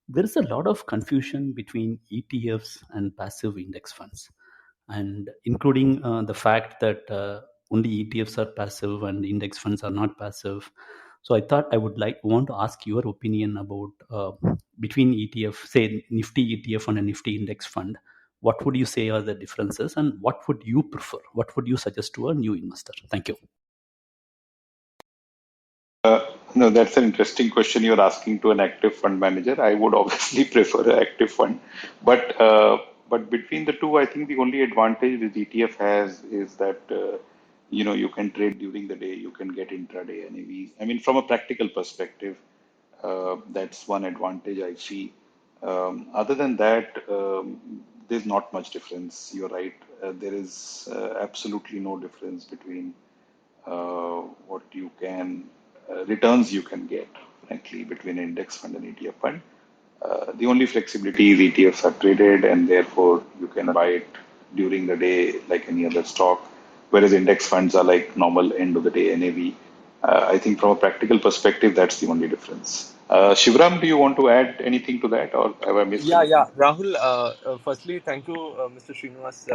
There is a lot of confusion between ETFs and passive index funds, and including the fact that only ETFs are passive and index funds are not passive. So I thought I would want to ask your opinion about between ETF, say Nifty ETF and a Nifty index fund. What would you say are the differences, and what would you prefer? What would you suggest to a new investor? Thank you. No, that's an interesting question you're asking to an active fund manager. I would obviously prefer an active fund, but between the two, I think the only advantage that ETF has is that you can trade during the day, you can get intraday NAVs. I mean, from a practical perspective, that's one advantage I see. Other than that, there's not much difference. You're right. There is absolutely no difference between what you can returns you can get, frankly, between index fund and ETF fund. The only flexibility is ETFs are traded and therefore you can buy it during the day like any other stock, whereas index funds are like normal end of the day NAV. I think from a practical perspective, that's the only difference. Shivram, do you want to add anything to that, or have I missed Yeah, anything? yeah. Rahul, firstly, thank you, Mr. Srinivas.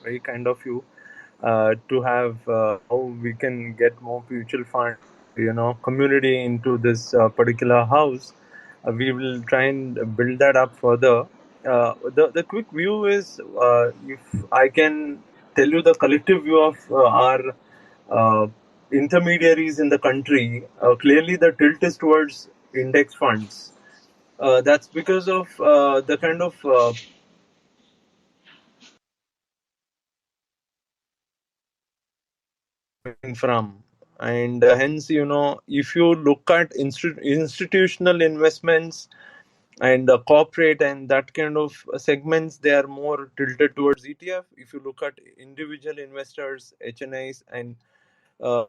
Very kind of you to have how we can get more mutual fund, community into this particular house. We will try and build that up further. The quick view is, if I can tell you the collective view of our uh, intermediaries in the country, clearly the tilt is towards index funds. That's because of the kind of from, and hence, if you look at institutional investments and corporate and that kind of segments, they are more tilted towards ETF. If you look at individual investors, HNIs, and uh,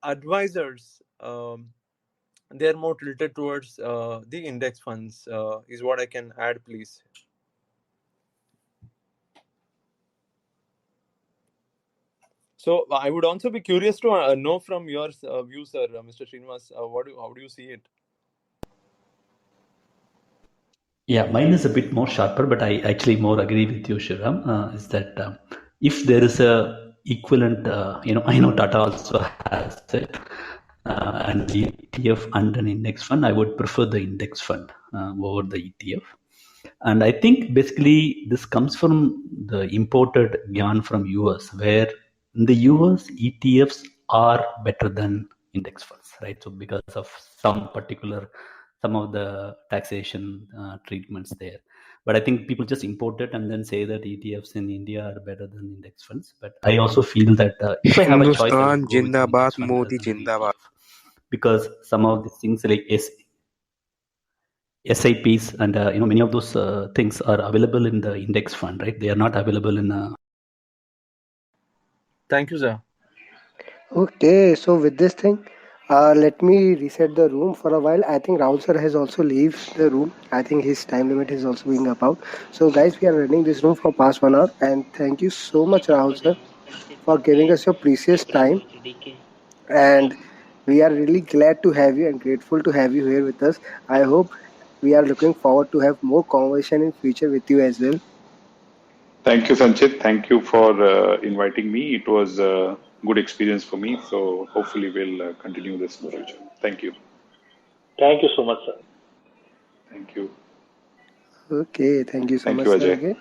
advisors, they are more tilted towards the index funds, is what I can add, please. So I would also be curious to know from your view, sir, Mr. Srinivas, how do you see it? Yeah, mine is a bit more sharper, but I actually more agree with you, Shriram. Is that if there is a equivalent, I know Tata also has it, an ETF and an index fund. I would prefer the index fund over the ETF. And I think basically this comes from the imported yarn from US, where in the US ETFs are better than index funds, right? So because of some of the taxation treatments there. But I think people just import it and then say that ETFs in India are better than index funds. But I also feel that if I have a choice, I would Hindustan go with an Jindabad, index fund Modi rather than an Jindabad. ETF, because some of these things like SIPs and many of those things are available in the index fund, right? They are not available in a. Thank you, sir. Okay, so with this thing, let me reset the room for a while. I think Rahul sir has also leaves the room. I think his time limit is also being up out. So guys, we are running this room for past 1 hour, and thank you so much, Rahul sir, for giving us your precious time. And we are really glad to have you and grateful to have you here with us. I hope we are looking forward to have more conversation in future with you as well. Thank you, Sanchit. Thank you for inviting me. It was a good experience for me. So hopefully we'll continue this in the future. Thank you. Thank you so much, sir. Thank you. Okay, thank you so Thank much, you, sir, Ajay. again.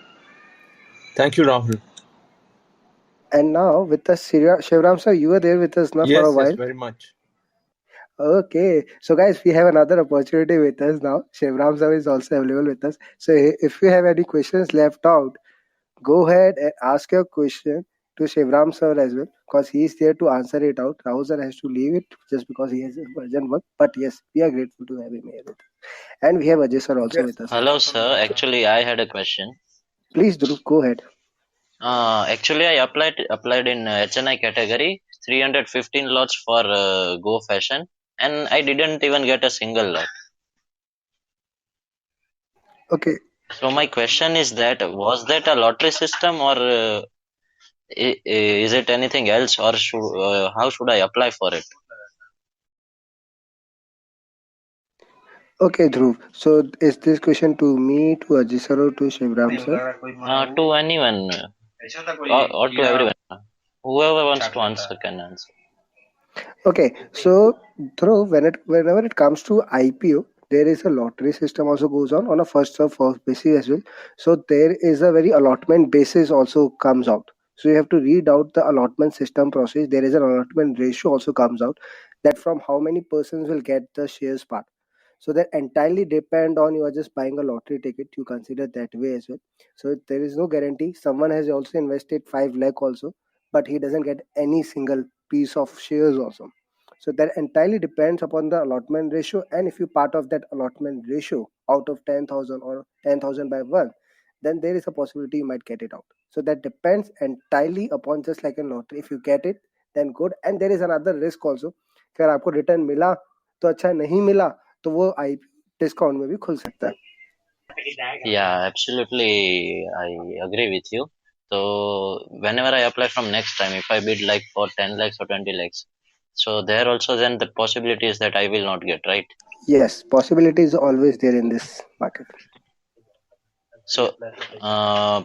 Thank you, Rahul. And now with us, Shivram sir, you were there with us now for a Yes, while. very much. Okay, so guys, we have another opportunity with us now. Shivram sir is also available with us. So if you have any questions left out, go ahead and ask your question to Shivram sir as well, because he is there to answer it out. Rahul sir has to leave it just because he has urgent work. But yes, we are grateful to have him here with us. And we have Ajay sir also Yes. with us. Hello, sir. Actually, I had a question. Please, Dhruv, go ahead. Actually, I applied in HNI category, 315 lots for Go Fashion, and I didn't even get a single lot. Okay, So my question is that was that a lottery system or is it anything else, or how should I apply for it? Okay, Dhruv. So is this question to me, to Ajay sir, or to Shivram sir? To anyone or to everyone. Whoever wants to answer can answer. Okay, so Dhruv, whenever it comes to IPO, there is a lottery system also goes on a first serve first basis as well. So there is a very allotment basis also comes out. So you have to read out the allotment system process. There is an allotment ratio also comes out, that from how many persons will get the shares part. So that entirely depend on, you are just buying a lottery ticket, you consider that way as well. So there is no guarantee. Someone has also invested 5 lakh also, but he doesn't get any single piece of shares also. So that entirely depends upon the allotment ratio, and if you part of that allotment ratio out of 10,000 or 10,000 by 1, then there is a possibility you might get it out. So that depends entirely upon, just like a lottery. If you get it, then good. And there is another risk also, अगर आपको return मिला तो अच्छा, नहीं मिला तो वो आई discount में भी खुल सकता है. Yeah, absolutely. I agree with you. So whenever I apply from next time, if I bid like for 10 lakhs or 20 lakhs, so there also then the possibility is that I will not get, right? Yes, possibility is always there in this market. So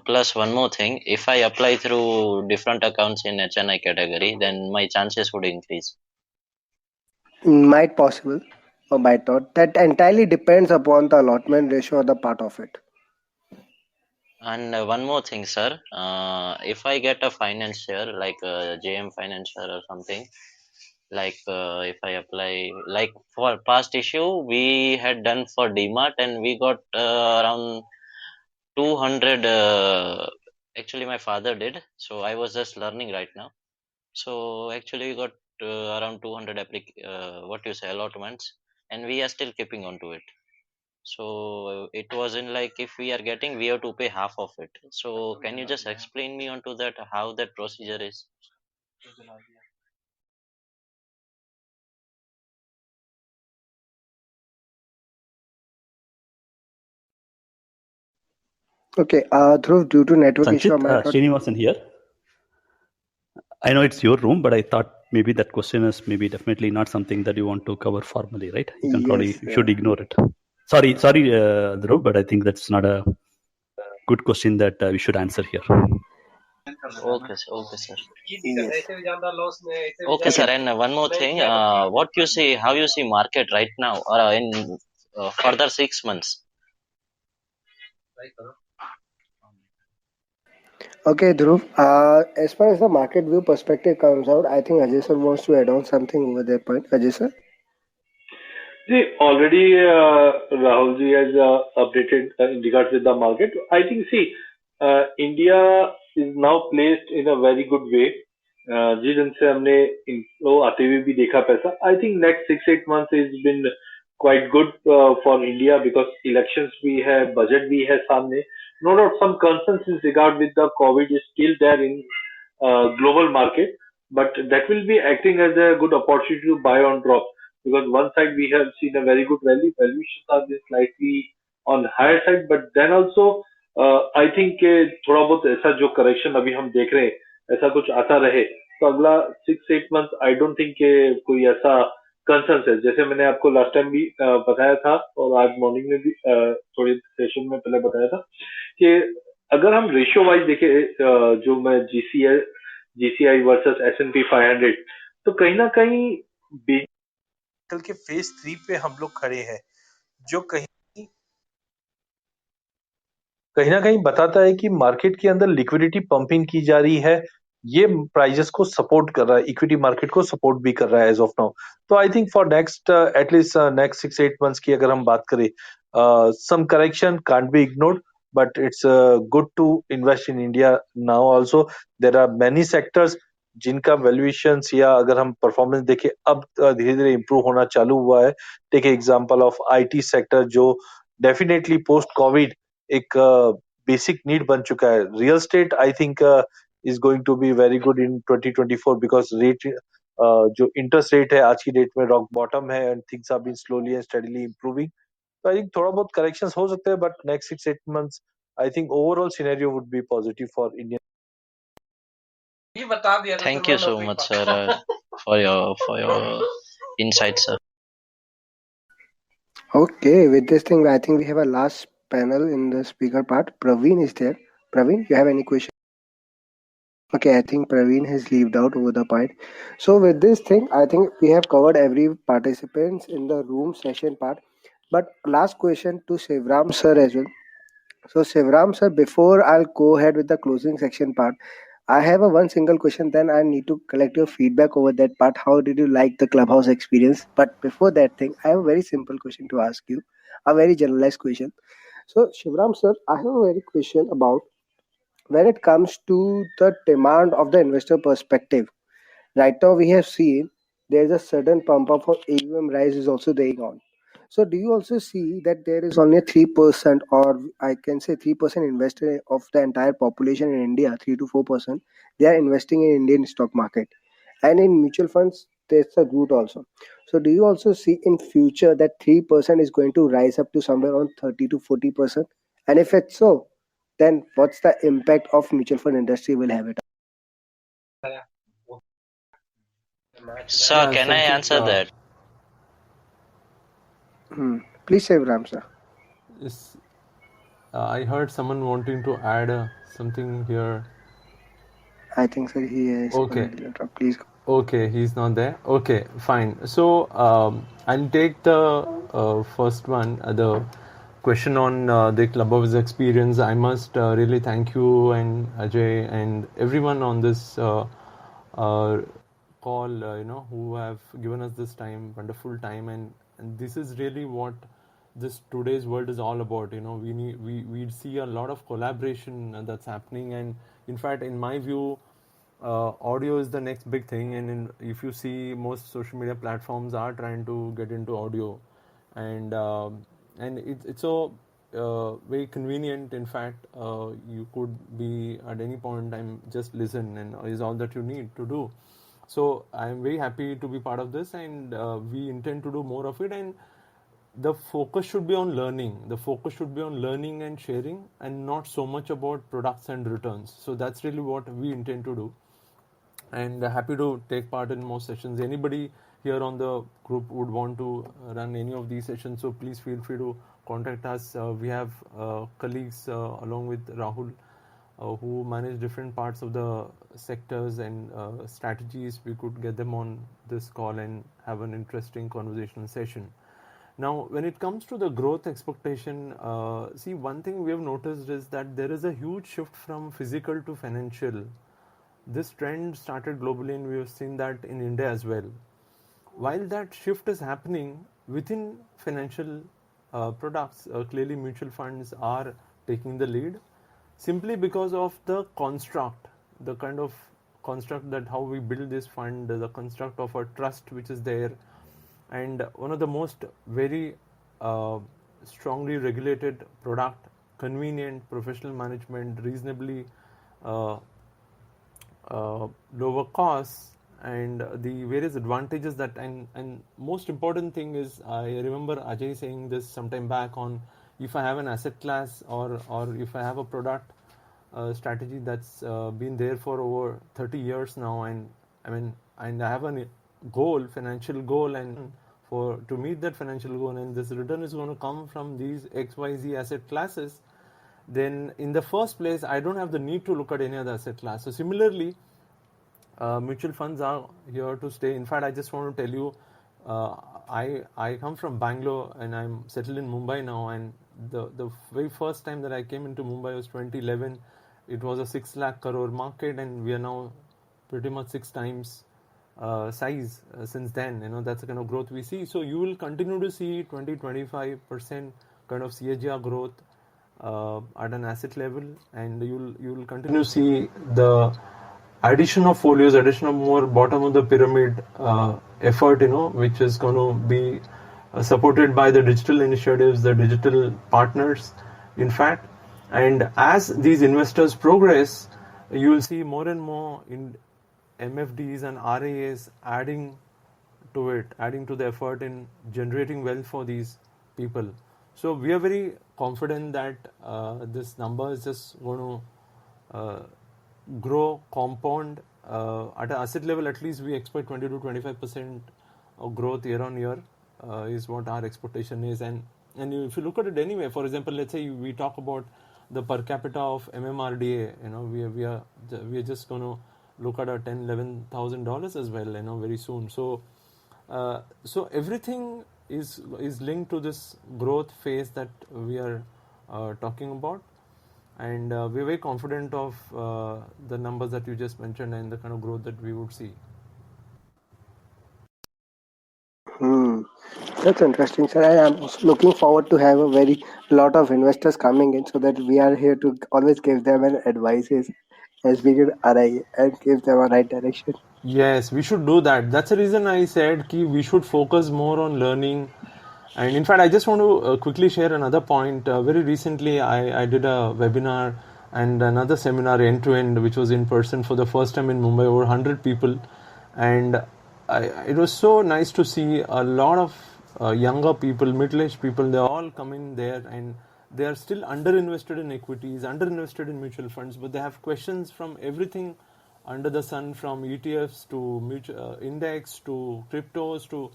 plus one more thing, if I apply through different accounts in HNI category, then my chances would increase. Might possible or might not. That entirely depends upon the allotment ratio or the part of it. And one more thing, sir. If I get a finance share like JM Financial or something, like if I apply, like for past issue, we had done for DMart and we got around 200. Actually, my father did. So I was just learning right now. So actually, we got around 200 what you say allotments, and we are still keeping on to it. So it wasn't like if we are getting, we have to pay half of it. So can you just explain me onto that how that procedure is? Okay, Dhruv, due to network issue, I Sanchit, might not. Srinivasan here. I know it's your room, but I thought maybe that question is maybe definitely not something that you want to cover formally, right? You can probably Yes, you should ignore it. Sorry, Dhruv, but I think that's not a good question that we should answer here. Okay, sir. yes. Okay, sir. And one more thing, what you see, how you see market right now, or in further 6 months? Okay, Dhruv. As far as the market view perspective comes out, I think Ajay sir wants to add on something over their point. Ajay sir? See, already Rahul ji has updated in regards with the market. I think, see, India is now placed in a very good way. जिस ढंग से हमने inflow आते हुए भी देखा पैसा, I think next 6-8 months has been quite good for India because elections भी है, budget भी है सामने. No doubt some concerns in regard with the COVID is still there in global market, but that will be acting as a good opportunity to buy on drop. Because one side we have seen a very good valuations are just slightly on higher side, but then also I think थोड़ा बहुत ऐसा जो correction अभी हम देख रहे हैं ऐसा कुछ आता रहे तो अगला 6-8 months I don't think कोई ऐसा कंसर्न है. जैसे मैंने आपको लास्ट टाइम भी बताया था और आज मॉर्निंग में भी थोड़े सेशन में पहले बताया था कि अगर हम रेशियो वाइज देखें जो मैं जीसीआई वर्सेस S&P 500 तो कहीं ना कहीं कल के फेज 3 पे हम लोग खड़े हैं, जो कहीं ना कहीं बताता है कि मार्केट के अंदर लिक्विडिटी पंपिंग की जा रही है. ये प्राइजेस को सपोर्ट कर रहा है, इक्विटी मार्केट को सपोर्ट भी कर रहा है एज ऑफ नाउ. तो I think for next at least next 6-8 months की अगर हम बात करें, some correction can't be ignored, but it's good to invest in India now also. There are many sectors जिनका वैल्यूएशन या अगर हम परफॉर्मेंस देखें अब धीरे धीरे इंप्रूव होना चालू हुआ है. Take example of IT sector जो डेफिनेटली पोस्ट कोविड एक बेसिक नीड बन चुका है. Real estate I think is going to be very good in 2024 because rate जो इंटरेस्ट रेट है आज की डेट में रॉक बॉटम है and things are been slowly and steadily improving. तो आई थिंक थोड़ा बहुत करेक्शंस हो सकते हैं, but next 6-8 months I think overall scenario would be positive for Indian. Thank you so much, sir, for your insight, sir. Okay, with this thing, I think we have a last panel in the speaker part. Praveen is there. Praveen, you have any question? Okay, I think Praveen has leaved out over the point. So with this thing, I think we have covered every participants in the room session part. But last question to Shivram sir as well. So Shivram sir, before I'll go ahead with the closing section part, I have a one single question. Then I need to collect your feedback over that part. How did you like the clubhouse experience? But before that thing, I have a very simple question to ask you, a very generalized question. So Shivram sir, I have a very question about when it comes to the demand of the investor perspective. Right now, we have seen there's a sudden pump up of AUM rise is also going on. So, do you also see that there is only a 3%, or I can say 3% investor of the entire population in India, 3 to 4%, they are investing in Indian stock market, and in mutual funds, there's a route also. So, do you also see in future that 3% is going to rise up to somewhere around 30 to 40%? And if it's so, then what's the impact of mutual fund industry will have it? Sir, Yeah, can I Sanchit, answer that? Please say, Ram sir. is, I heard someone wanting to add something here. I think so. He is Okay. already dropped. Please go. Okay, he's not there. Okay, fine. So I'll take the first one, the question on the Clubhouse experience. I must really thank you and Ajay and everyone on this uh, call, who have given us this time, wonderful time, and this is really what this today's world is all about. We see a lot of collaboration that's happening, and in fact, in my view, audio is the next big thing. And if you see, most social media platforms are trying to get into audio, and it's so very convenient. In fact, you could be at any point in time just listen, and is all that you need to do. So I'm very happy to be part of this, and we intend to do more of it. And the focus should be on learning. The focus should be on learning and sharing, and not so much about products and returns. So that's really what we intend to do, and happy to take part in more sessions. Anybody here on the group would want to run any of these sessions, so please feel free to contact us. We have colleagues along with Rahul who manage different parts of the sectors and strategies. We could get them on this call and have an interesting conversational session. Now, when it comes to the growth expectation, see, one thing we have noticed is that there is a huge shift from physical to financial. This trend started globally, and we have seen that in India as well. While that shift is happening within financial products, clearly mutual funds are taking the lead, simply because of the construct, the kind of construct that how we build this fund, the construct of a trust which is there, and one of the most very strongly regulated product, convenient, professional management, reasonably uh, lower costs, and the various advantages that, and most important thing is, I remember Ajay saying this sometime back on, if I have an asset class, or if I have a product strategy that's been there for over 30 years now, and I have a goal, financial goal, and for to meet that financial goal, and this return is going to come from these XYZ asset classes, then in the first place I don't have the need to look at any other asset class. So similarly, mutual funds are here to stay. In fact, I just want to tell you, I come from Bangalore and I'm settled in Mumbai now, and the very first time that I came into Mumbai was 2011. It was a 6 lakh crore market, and we are now pretty much 6 times size since then. That's the kind of growth we see. So you will continue to see 20-25% kind of CAGR growth at an asset level, and you'll continue to see the addition of folios, addition of more bottom of the pyramid effort, which is going to be supported by the digital initiatives, the digital partners, in fact. And as these investors progress, you will see more and more in MFDs and RAs adding to it, adding to the effort in generating wealth for these people. So we are very confident that this number is just going to grow, compound at an asset level. At least we expect 20 to 25% of growth year on year is what our expectation is. And if you look at it anyway, for example, let's say we talk about the per capita of MMRDA, we are just going to look at a $10,000-11,000 as well, very soon. So everything is linked to this growth phase that we are talking about, and we're very confident of the numbers that you just mentioned and the kind of growth that we would see. That's interesting, sir. I am also looking forward to have a very lot of investors coming in, so that we are here to always give them an advices as we can arrive and give them a right direction. Yes, we should do that. That's the reason I said we should focus more on learning. And in fact, I just want to quickly share another point. Very recently, I did a webinar and another seminar end-to-end, which was in person for the first time in Mumbai, over 100 people. And it was so nice to see a lot of younger people, middle-aged people, they're all coming there, and they are still underinvested in equities, underinvested in mutual funds, but they have questions from everything under the sun, from ETFs to index to cryptos to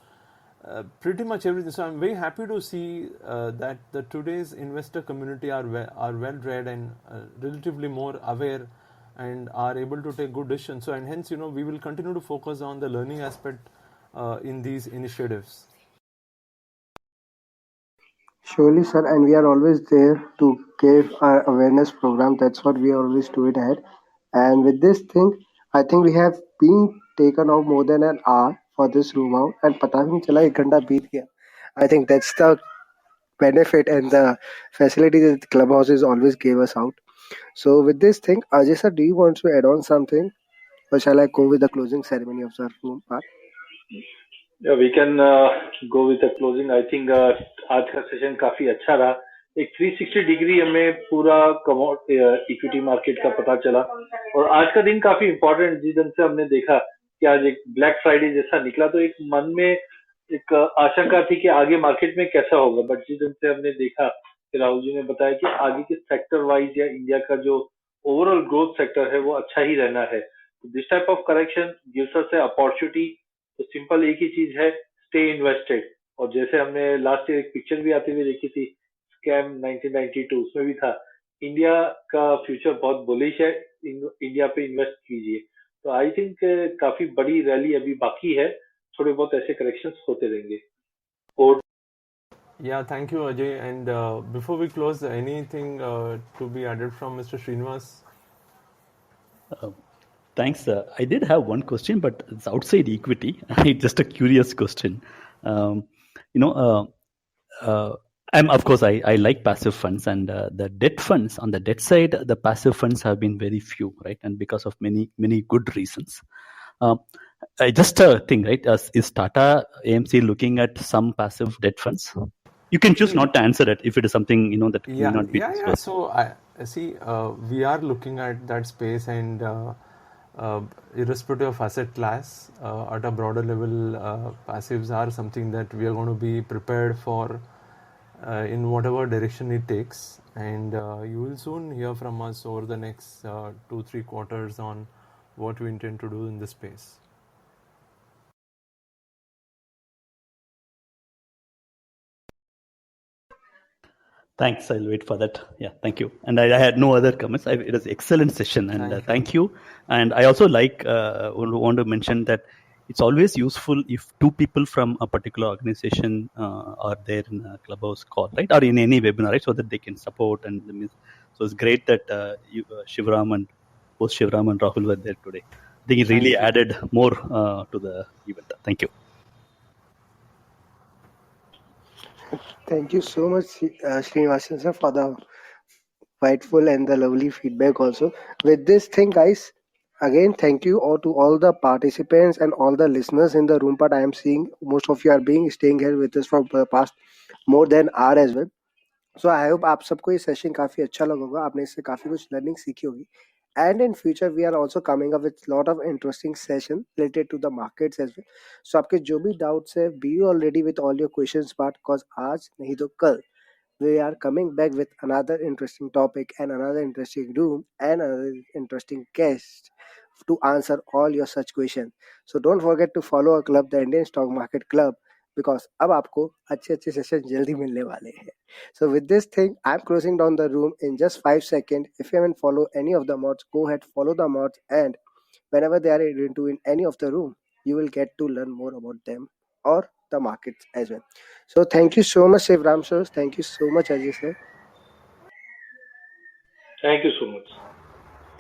pretty much everything. So I'm very happy to see that the today's investor community are well read and relatively more aware and are able to take good decisions. So, and hence, we will continue to focus on the learning aspect in these initiatives. Surely, sir, and we are always there to give our awareness program. That's what we always do it ahead. And with this thing, I think we have been taken out more than an hour for this room out, and पता भी नहीं चला 1 घंटा बीत गया. I think that's the benefit and the facility that Clubhouses always gave us out. So with this thing, Ajay sir, do you want to add on something, or shall I go with the closing ceremony of the room part? Yeah, we can go with the closing. I think आज का session काफी अच्छा रहा. एक 360 degree हमें पूरा equity market का पता चला, और आज का दिन काफी इम्पोर्टेंट जिस ढंग से हमने देखा कि आज एक ब्लैक फ्राइडे जैसा निकला, तो एक मन में एक आशंका थी कि आगे मार्केट में कैसा होगा, बट जिस ढंग से हमने देखा कि राहुल जी ने बताया कि आगे के सेक्टर वाइज या इंडिया का जो ओवरऑल ग्रोथ सेक्टर है वो अच्छा ही रहना है. This type of correction gives us A opportunity. तो सिंपल एक ही चीज है, स्टे इन्वेस्टेड. और जैसे हमने लास्ट ईयर एक पिक्चर भी आती हुई देखी थी, स्कैम 1992, उसमें भी था इंडिया का फ्यूचर बहुत बुलिश है, इंडिया पे इन्वेस्ट कीजिए. तो आई थिंक काफी बड़ी रैली अभी बाकी है, थोड़े बहुत ऐसे करेक्शंस होते रहेंगे. और Yeah, thank you, Ajay. And before we close, anything to be added from Mr. Srinivas? Thanks. I did have one question, but it's outside equity. It's just a curious question. I'm of course I like passive funds, and the debt funds, on the debt side, the passive funds have been very few, right? And because of many good reasons. I just think, right? Is Tata AMC looking at some passive debt funds? You can choose not to answer it if it is something that may not be discussed. So I see we are looking at that space, and irrespective of asset class, at a broader level, passives are something that we are going to be prepared for in whatever direction it takes. And you will soon hear from us over the next 2-3 quarters on what we intend to do in this space. Thanks. I'll wait for that. Yeah, thank you. And I had no other comments. It was an excellent session, and thank you. And I also want to mention that it's always useful if two people from a particular organization are there in a Clubhouse call, right, or in any webinar, right, so that they can support. And so it's great that Shivram and both Shivram and Rahul were there today. I think it really added more to the event. Thank you. Thank you so much, Srinivasan sir, for the rightful and the lovely feedback also. With this thing, guys, again, thank you all to all the participants and all the listeners in the room. But I am seeing most of you are staying here with us for the past more than hour as well. So I hope आप सबको ये session काफी अच्छा लगा होगा, आपने इससे काफी कुछ लर्निंग सीखी होगी. And in future we are also coming up with lot of interesting session related to the markets as well. So आपके जो भी doubts है, be already with all your questions part, cause आज नहीं तो कल we are coming back with another interesting topic and another interesting room and another interesting guest to answer all your such questions. So don't forget to follow our club, the Indian Stock Market Club, because अब आपको अच्छे अच्छे session जल्दी मिलने वाले हैं. So with this thing, I'm closing down the room in just 5 seconds. If you haven't followed any of the mods, go ahead, follow the mods, and whenever they are into in any of the room, you will get to learn more about them or the markets as well. So thank you so much, Shivram sir. Thank you so much, Ajay sir. Thank you so much.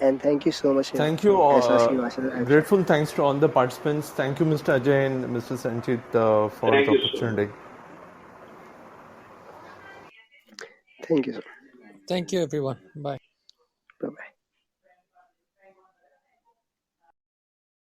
And thank you so much, Thank you. SR Srivastava. I'm Grateful thanks to all the participants. Thank you, Mr. Ajay and Mr. Sanchit, for Thank the you so opportunity. Thank you, sir. Thank you, everyone. Bye.